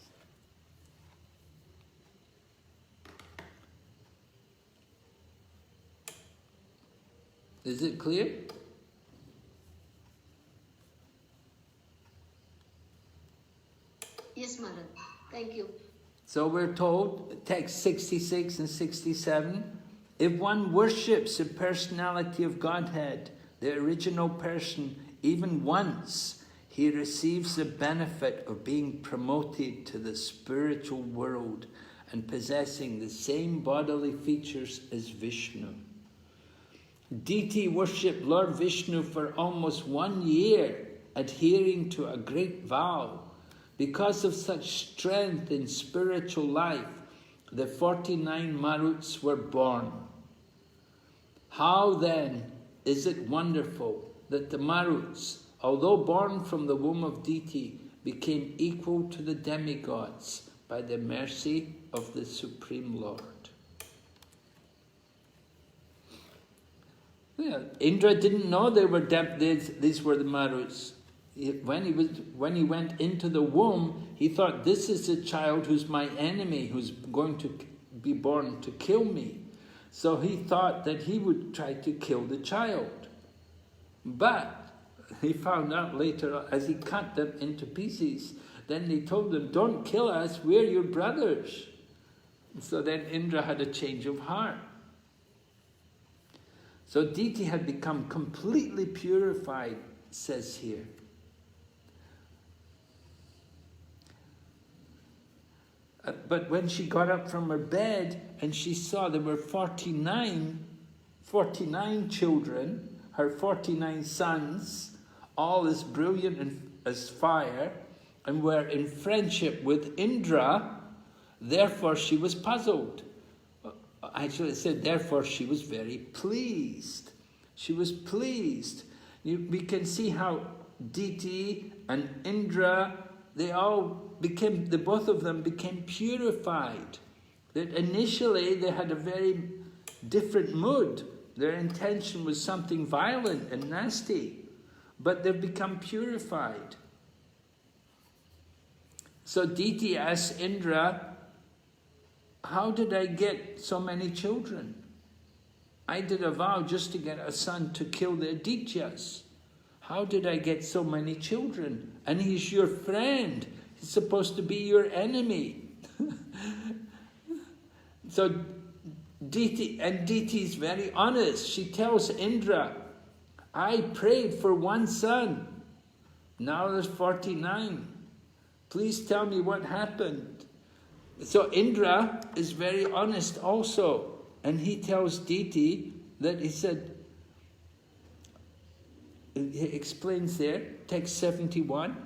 Is it clear? Yes, Maharaj. Thank you. So we're told, text 66 and 67, if one worships the personality of Godhead, the original person, even once, he receives the benefit of being promoted to the spiritual world and possessing the same bodily features as Vishnu. Diti worshipped Lord Vishnu for almost 1 year, adhering to a great vow. Because of such strength in spiritual life, the 49 Maruts were born. How then is it wonderful that the Maruts, although born from the womb of Diti, became equal to the demigods by the mercy of the Supreme Lord. Yeah, Indra didn't know they were these were the Maruts. When he went into the womb, he thought, this is a child who's my enemy, who's going to be born to kill me. So he thought that he would try to kill the child. But he found out later, as he cut them into pieces, then they told them, don't kill us, we're your brothers. So then Indra had a change of heart. So Diti had become completely purified, says here. But when she got up from her bed and she saw there were 49 children, her 49 sons, all as brilliant as fire, and were in friendship with Indra, therefore she was puzzled. Actually, it said, therefore she was very pleased. She was pleased. We can see how Diti and Indra, the both of them became purified. That initially they had a very different mood. Their intention was something violent and nasty, but they've become purified. So Diti asked Indra, how did I get so many children? I did a vow just to get a son to kill the Adityas. How did I get so many children? And he's your friend. He's supposed to be your enemy. So Diti's very honest. She tells Indra, I prayed for one son. Now there's 49. Please tell me what happened. So Indra is very honest also. And he tells Diti that he said, he explains there, text 71,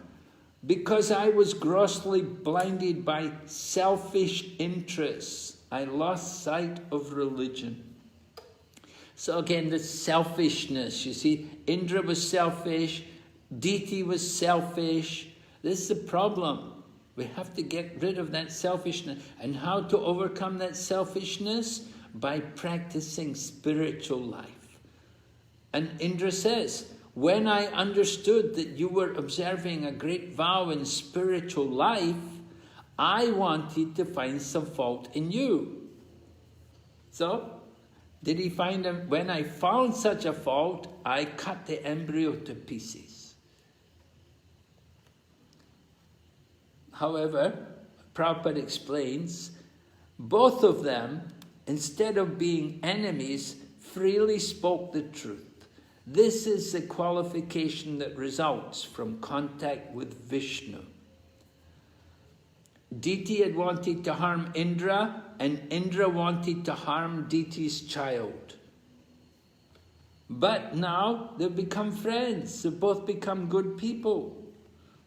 because I was grossly blinded by selfish interests, I lost sight of religion. So again, the selfishness, you see, Indra was selfish, Diti was selfish. This is the problem. We have to get rid of that selfishness. And how to overcome that selfishness? By practicing spiritual life. And Indra says, when I understood that you were observing a great vow in spiritual life, I wanted to find some fault in you. So, did he find him? When I found such a fault, I cut the embryo to pieces. However, Prabhupada explains, both of them, instead of being enemies, freely spoke the truth. This is the qualification that results from contact with Vishnu. Diti had wanted to harm Indra, and Indra wanted to harm Diti's child. But now they've become friends, they've both become good people.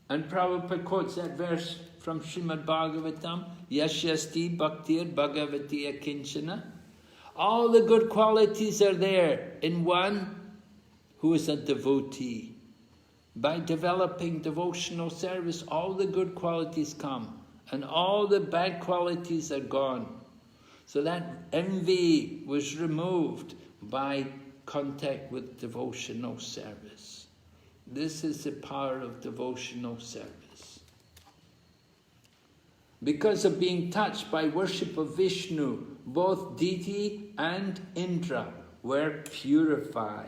And Prabhupada quotes that verse from Srimad Bhagavatam, Yashyasti Bhaktir Bhagavati Akinchana. All the good qualities are there in one who is a devotee. By developing devotional service, all the good qualities come, and all the bad qualities are gone. So that envy was removed by contact with devotional service. This is the power of devotional service. Because of being touched by worship of Vishnu, both Diti and Indra were purified.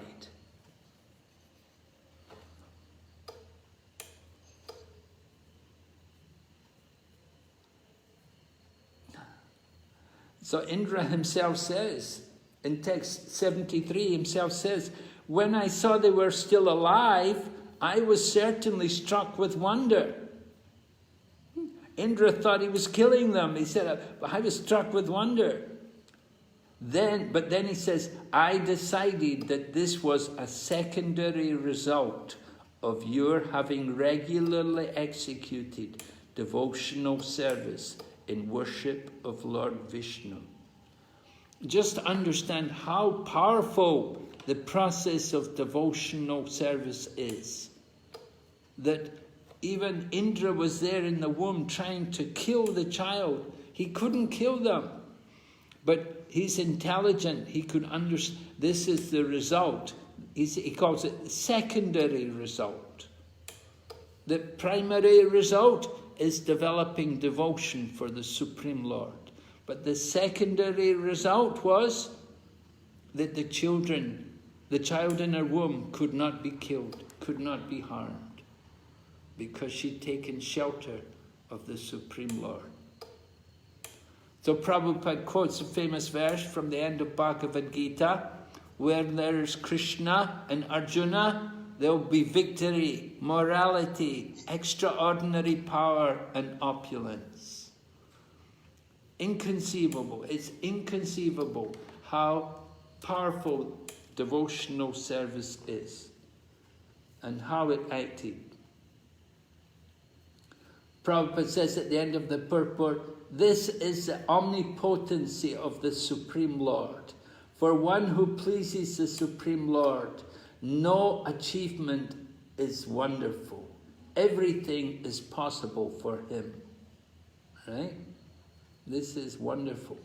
So Indra himself says, in text 73, himself says, when I saw they were still alive, I was certainly struck with wonder. Indra thought he was killing them. He said, I was struck with wonder. But then he says, I decided that this was a secondary result of your having regularly executed devotional service in worship of Lord Vishnu. Just understand how powerful the process of devotional service is. That even Indra was there in the womb trying to kill the child. He couldn't kill them. But he's intelligent. He could understand. This is the result. He calls it secondary result. The primary result is developing devotion for the Supreme Lord. But the secondary result was that the child in her womb could not be killed, could not be harmed, because she'd taken shelter of the Supreme Lord. So Prabhupada quotes a famous verse from the end of Bhagavad Gita, where there is Krishna and Arjuna, there will be victory, morality, extraordinary power and opulence. Inconceivable. It's inconceivable how powerful devotional service is and how it acted. Prabhupada says at the end of the purport, this is the omnipotency of the Supreme Lord. For one who pleases the Supreme Lord, no achievement is wonderful. Everything is possible for him. Right? This is wonderful.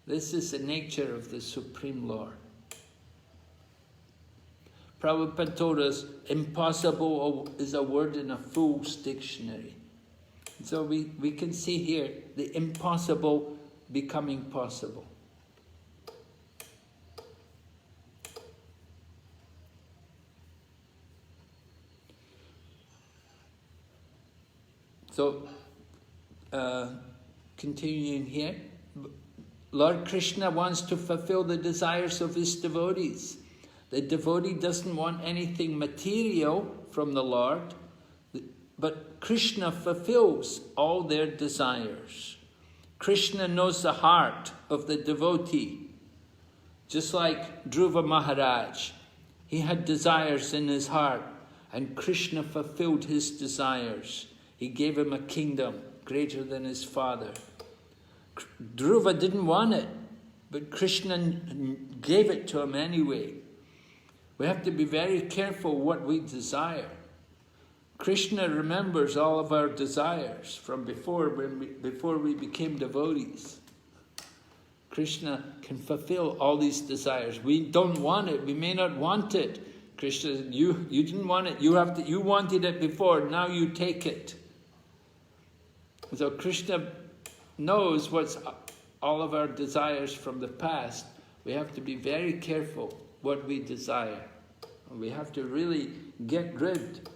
This is the nature of the Supreme Lord. Prabhupada told us, impossible is a word in a fool's dictionary. So we can see here the impossible becoming possible. So, continuing here, Lord Krishna wants to fulfill the desires of his devotees. The devotee doesn't want anything material from the Lord, but Krishna fulfills all their desires. Krishna knows the heart of the devotee. Just like Dhruva Maharaj, he had desires in his heart, and Krishna fulfilled his desires. He gave him a kingdom greater than his father. Dhruva didn't want it. but Krishna gave it to him anyway. We have to be very careful what we desire. Krishna remembers all of our desires from before we became devotees. Krishna can fulfill all these desires. We don't want it. We may not want it. Krishna, you didn't want it. You wanted it before. Now you take it. So Krishna knows what's all of our desires from the past. We have to be very careful what we desire. We have to really get rid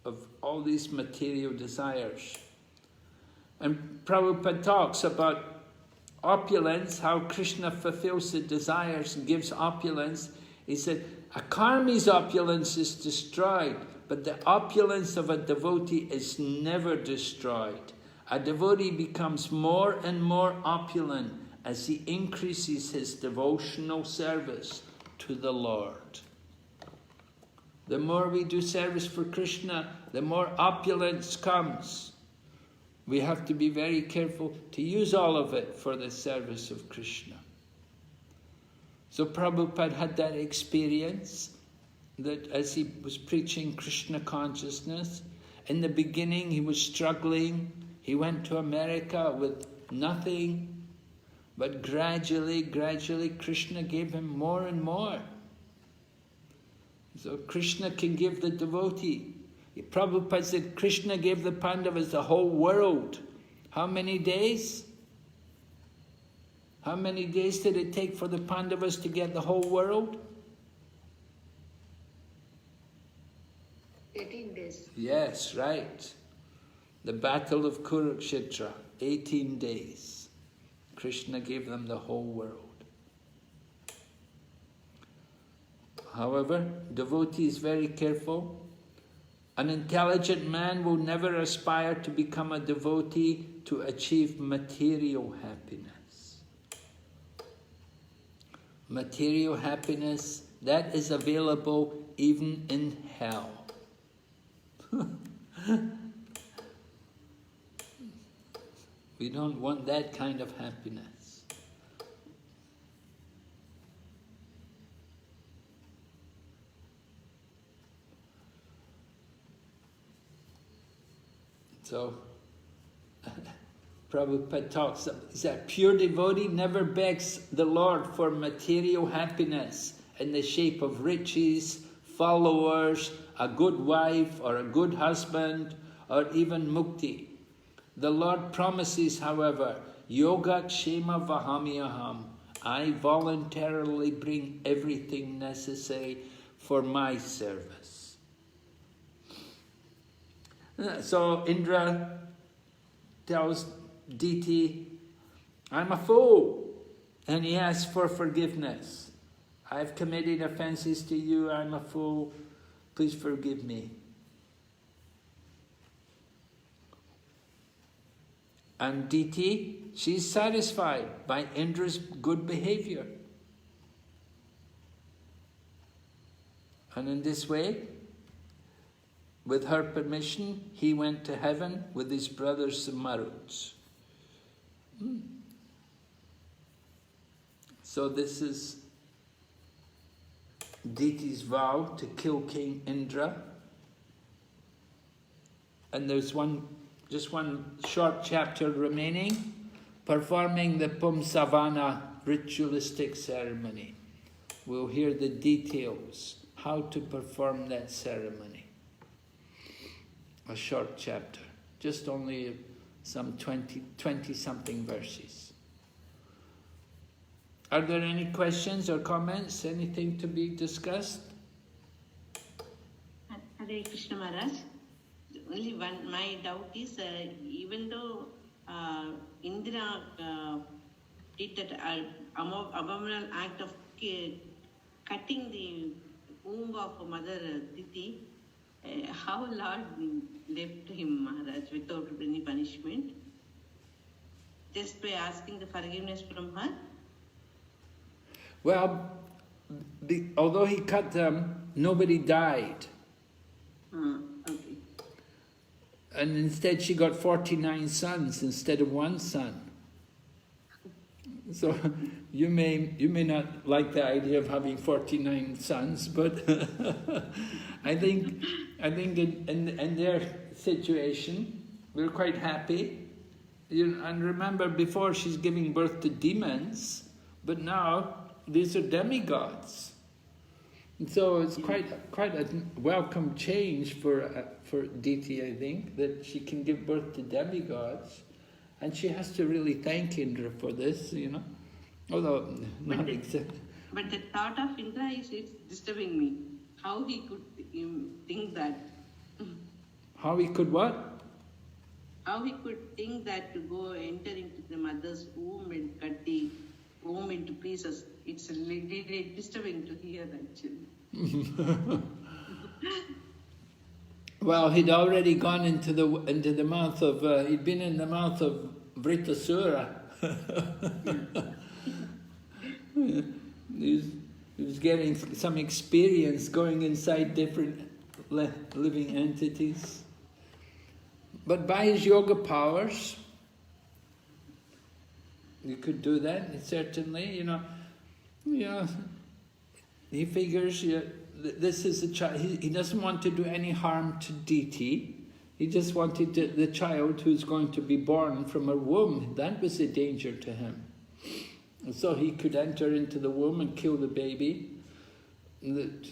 of all these material desires. And Prabhupada talks about opulence, how Krishna fulfills the desires and gives opulence. He said, a karmi's opulence is destroyed, but the opulence of a devotee is never destroyed. A devotee becomes more and more opulent as he increases his devotional service to the Lord. The more we do service for Krishna, the more opulence comes. We have to be very careful to use all of it for the service of Krishna. So Prabhupada had that experience that as he was preaching Krishna consciousness, in the beginning he was struggling. He went to America with nothing, but gradually, Krishna gave him more and more. So Krishna can give the devotee. Prabhupada said Krishna gave the Pandavas the whole world. How many days? How many days did it take for the Pandavas to get the whole world? 18 days. Yes, right. The battle of Kurukshetra, 18 days. Krishna gave them the whole world. However, devotee is very careful. An intelligent man will never aspire to become a devotee to achieve material happiness. Material happiness, that is available even in hell. We don't want that kind of happiness. So, Prabhupada talks that pure devotee never begs the Lord for material happiness in the shape of riches, followers, a good wife or a good husband, or even mukti. The Lord promises, however, Yoga Kshema Vahamyaham, I voluntarily bring everything necessary for my service. So Indra tells Diti, I'm a fool, and he asks for forgiveness. I've committed offenses to you, I'm a fool, please forgive me. And Diti, she's satisfied by Indra's good behavior. And in this way, with her permission, he went to heaven with his brothers the Maruts. So this is Diti's vow to kill King Indra. And there's just one short chapter remaining, performing the Pumsavana ritualistic ceremony. We'll hear the details, how to perform that ceremony. A short chapter, just only some 20-something verses. Are there any questions or comments? Anything to be discussed? Hare Krishna Maharaj. Only one, my doubt is, even though Indra did that abominable act of cutting the womb of Mother Diti, how Lord left him, Maharaj, without any punishment? Just by asking the forgiveness from her? Well, although he cut them, nobody died. Okay. And instead she got 49 sons instead of one son. So you may not like the idea of having 49 sons, but I think in their situation, we're quite happy. And remember, before she's giving birth to demons, but now these are demigods. And so it's quite a welcome change for Diti, I think, that she can give birth to demigods, and she has to really thank Indra for this, although not exactly. But the thought of Indra is disturbing me. How he could think that. How he could what? How he could think that to go enter into the mother's womb and cut the womb into pieces. It's a little disturbing to hear, actually. Well, he'd already gone into the mouth of. He'd been in the mouth of Vritasura. He was getting some experience going inside different living entities. But by his yoga powers, you could do that, certainly, he figures this is a child. He doesn't want to do any harm to Diti. He just wanted the child who's going to be born from her womb. That was a danger to him. And so he could enter into the womb and kill the baby. That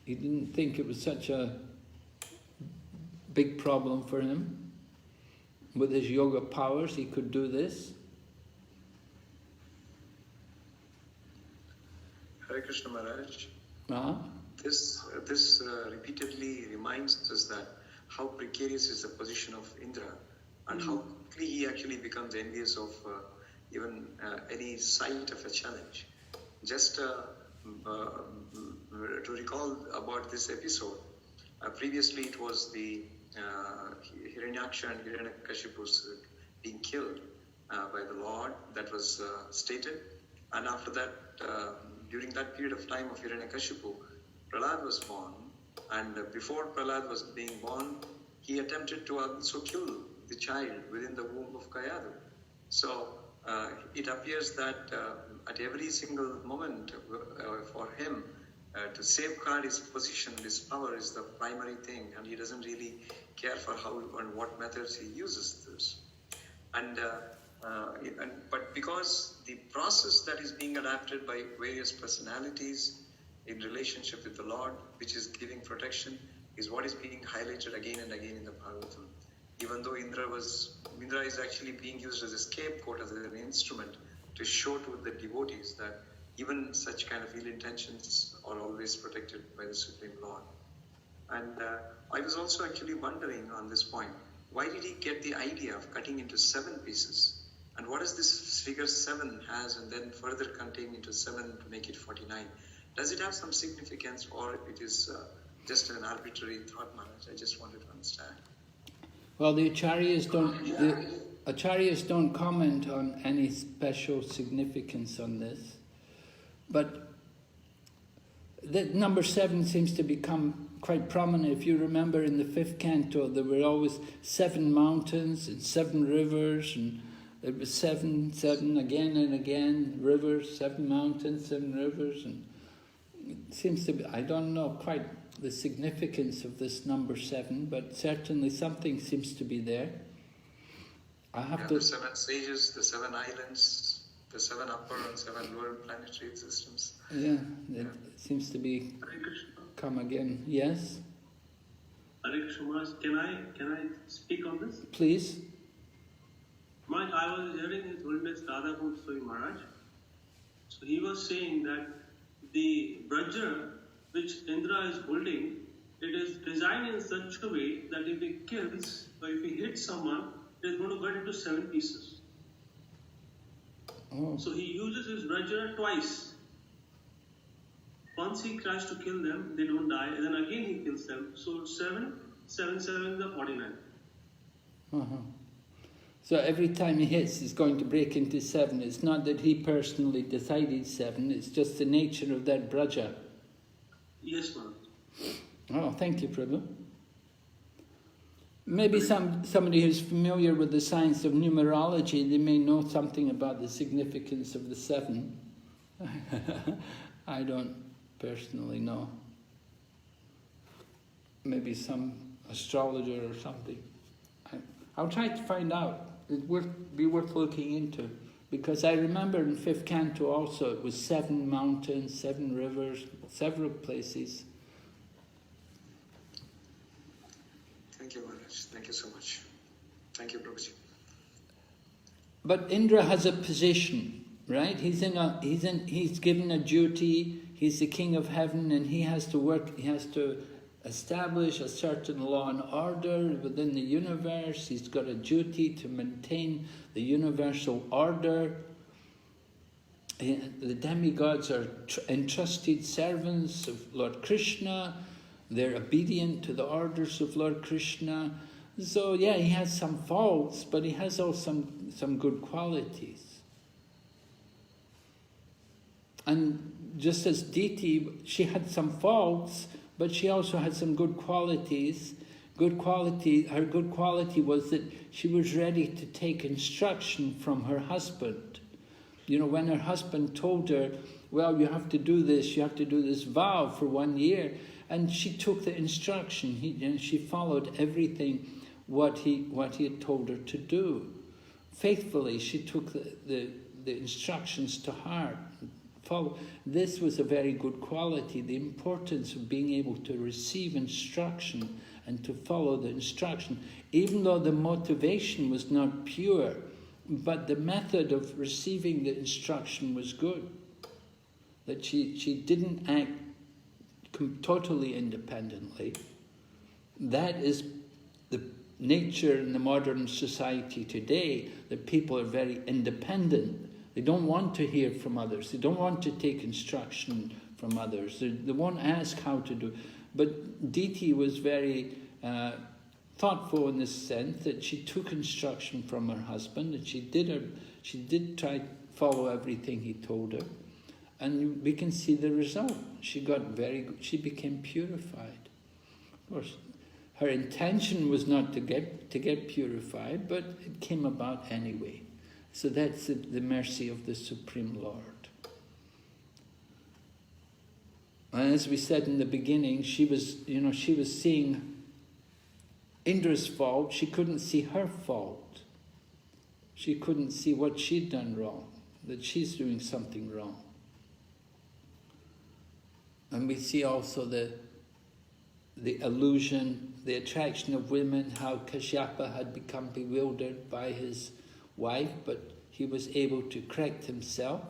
he didn't think it was such a big problem for him. With his yoga powers, he could do this. Hare Krishna Maharaj. Uh-huh. This repeatedly reminds us that how precarious is the position of Indra, and how quickly he actually becomes envious of even any sight of a challenge. Just to recall about this episode, previously it was the Hiranyaksha and Hiranyakashipu's being killed by the Lord, that was stated, and after that, during that period of time of Hiranyakashipu, Prahlad was born, and before Prahlad was being born, he attempted to also kill the child within the womb of Kayadu. So it appears that at every single moment for him, to safeguard his position, his power is the primary thing, and he doesn't really care for how and what methods he uses this. But because the process that is being adapted by various personalities in relationship with the Lord, which is giving protection, is what is being highlighted again and again in the Bhagavatam. Even though Indra is actually being used as a scapegoat, as an instrument to show to the devotees that even such kind of ill intentions are always protected by the Supreme Lord. And I was also actually wondering on this point, why did he get the idea of cutting into 7 pieces? And what does this figure 7 has, and then further contained into 7 to make it 49? Does it have some significance, or it is just an arbitrary thought, Maharaj? I just wanted to understand. Well, the acharyas don't comment on any special significance on this, but the number 7 seems to become quite prominent. If you remember, in the 5th canto, there were always 7 mountains and 7 rivers, and it was 7 again and again, rivers, 7 mountains, 7 rivers, and it seems to be, I don't know quite the significance of this number 7, but certainly something seems to be there. The 7 sages, the 7 islands, the 7 upper and 7 lower planetary systems. Yeah, it seems to be come again. Yes? Hare Krishna Maharaj, can I speak on this? Please. Maharaj, I was hearing His Holiness Radha Goswami Maharaj. So he was saying that the Braja which Indra is holding, it is designed in such a way that if he kills or if he hits someone, it is going to cut into 7 pieces. Oh. So he uses his Braja twice. Once he tries to kill them, they don't die, and then again he kills them. So 7 the 49. Uh-huh. So every time he hits, he's going to break into 7. It's not that he personally decided 7, it's just the nature of that Braja. Yes, ma'am. Oh, thank you, Prabhu. Maybe somebody who's familiar with the science of numerology, they may know something about the significance of the 7. I don't personally know. Maybe some astrologer or something. I'll try to find out. It'd be worth looking into. Because I remember in 5th Canto also, it was 7 mountains, 7 rivers, several places. Thank you, Maharaj. Thank you so much. Thank you, Prabhuji. But Indra has a position, right? He's given a duty. He's the king of heaven, and he has to work. He has to establish a certain law and order within the universe. He's got a duty to maintain the universal order. The demigods are entrusted servants of Lord Krishna. They're obedient to the orders of Lord Krishna. So yeah, he has some faults, but he has also some good qualities. And just as Diti, she had some faults, but she also had some good qualities. Her good quality was that she was ready to take instruction from her husband. You know, when her husband told her, well, you have to do this vow for 1 year, and she took the instruction, and she followed everything what he had told her to do. Faithfully, she took the instructions to heart. This was a very good quality, the importance of being able to receive instruction and to follow the instruction, even though the motivation was not pure, but the method of receiving the instruction was good. That she didn't act totally independently. That is the nature in the modern society today, that people are very independent. They don't want to hear from others. They don't want to take instruction from others. They won't ask how to do. But Diti was very thoughtful in the sense that she took instruction from her husband, and she did try to follow everything he told her. And we can see the result. She got very good. She became purified. Of course, her intention was not to get purified, but it came about anyway. So that's the mercy of the Supreme Lord. And as we said in the beginning, she was seeing Indra's fault. She couldn't see her fault. She couldn't see what she'd done wrong, that she's doing something wrong. And we see also the illusion, the attraction of women, how Kashyapa had become bewildered by his wife, but he was able to correct himself.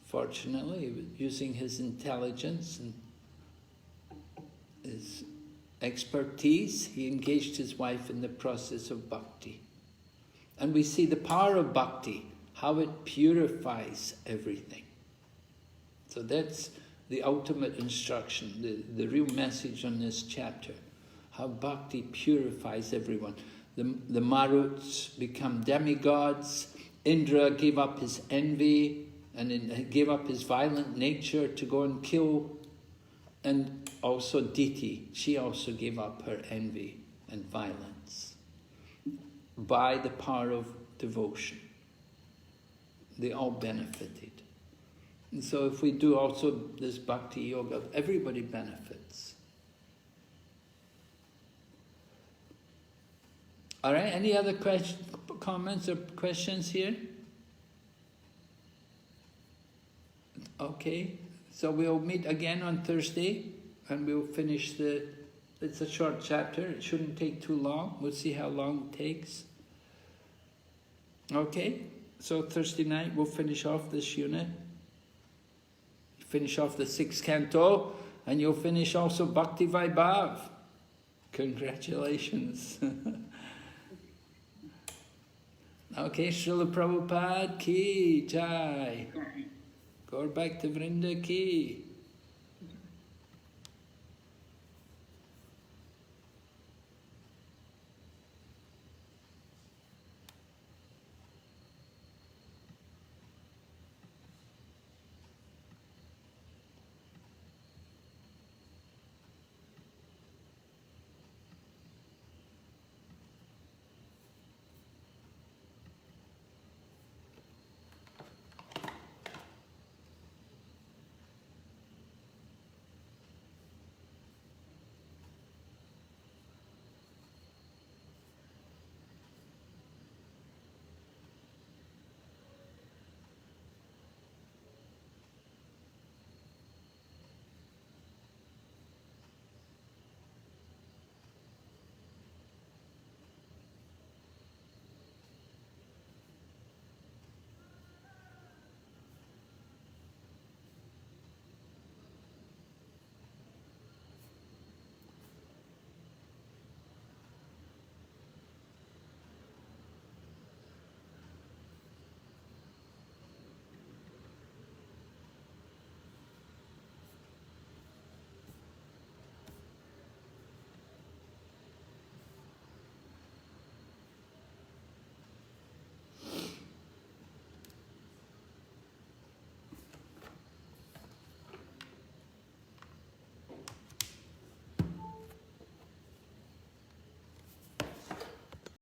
Fortunately, using his intelligence and his expertise, he engaged his wife in the process of bhakti. And we see the power of bhakti, how it purifies everything. So that's the ultimate instruction, the real message on this chapter, how bhakti purifies everyone. The Maruts become demigods. Indra gave up his envy and gave up his violent nature to go and kill. And also Diti, she also gave up her envy and violence by the power of devotion. They all benefited. And so if we do also this bhakti yoga, everybody benefits. All right, any other comments or questions here? Okay, so we'll meet again on Thursday and we'll finish it's a short chapter, it shouldn't take too long. We'll see how long it takes. Okay, so Thursday night we'll finish off this unit. Finish off the 6th canto, and you'll finish also Bhakti Vaibhava. Congratulations. Okay, Srila Prabhupada ki jai. Gaur Bhakta Vrinda ki.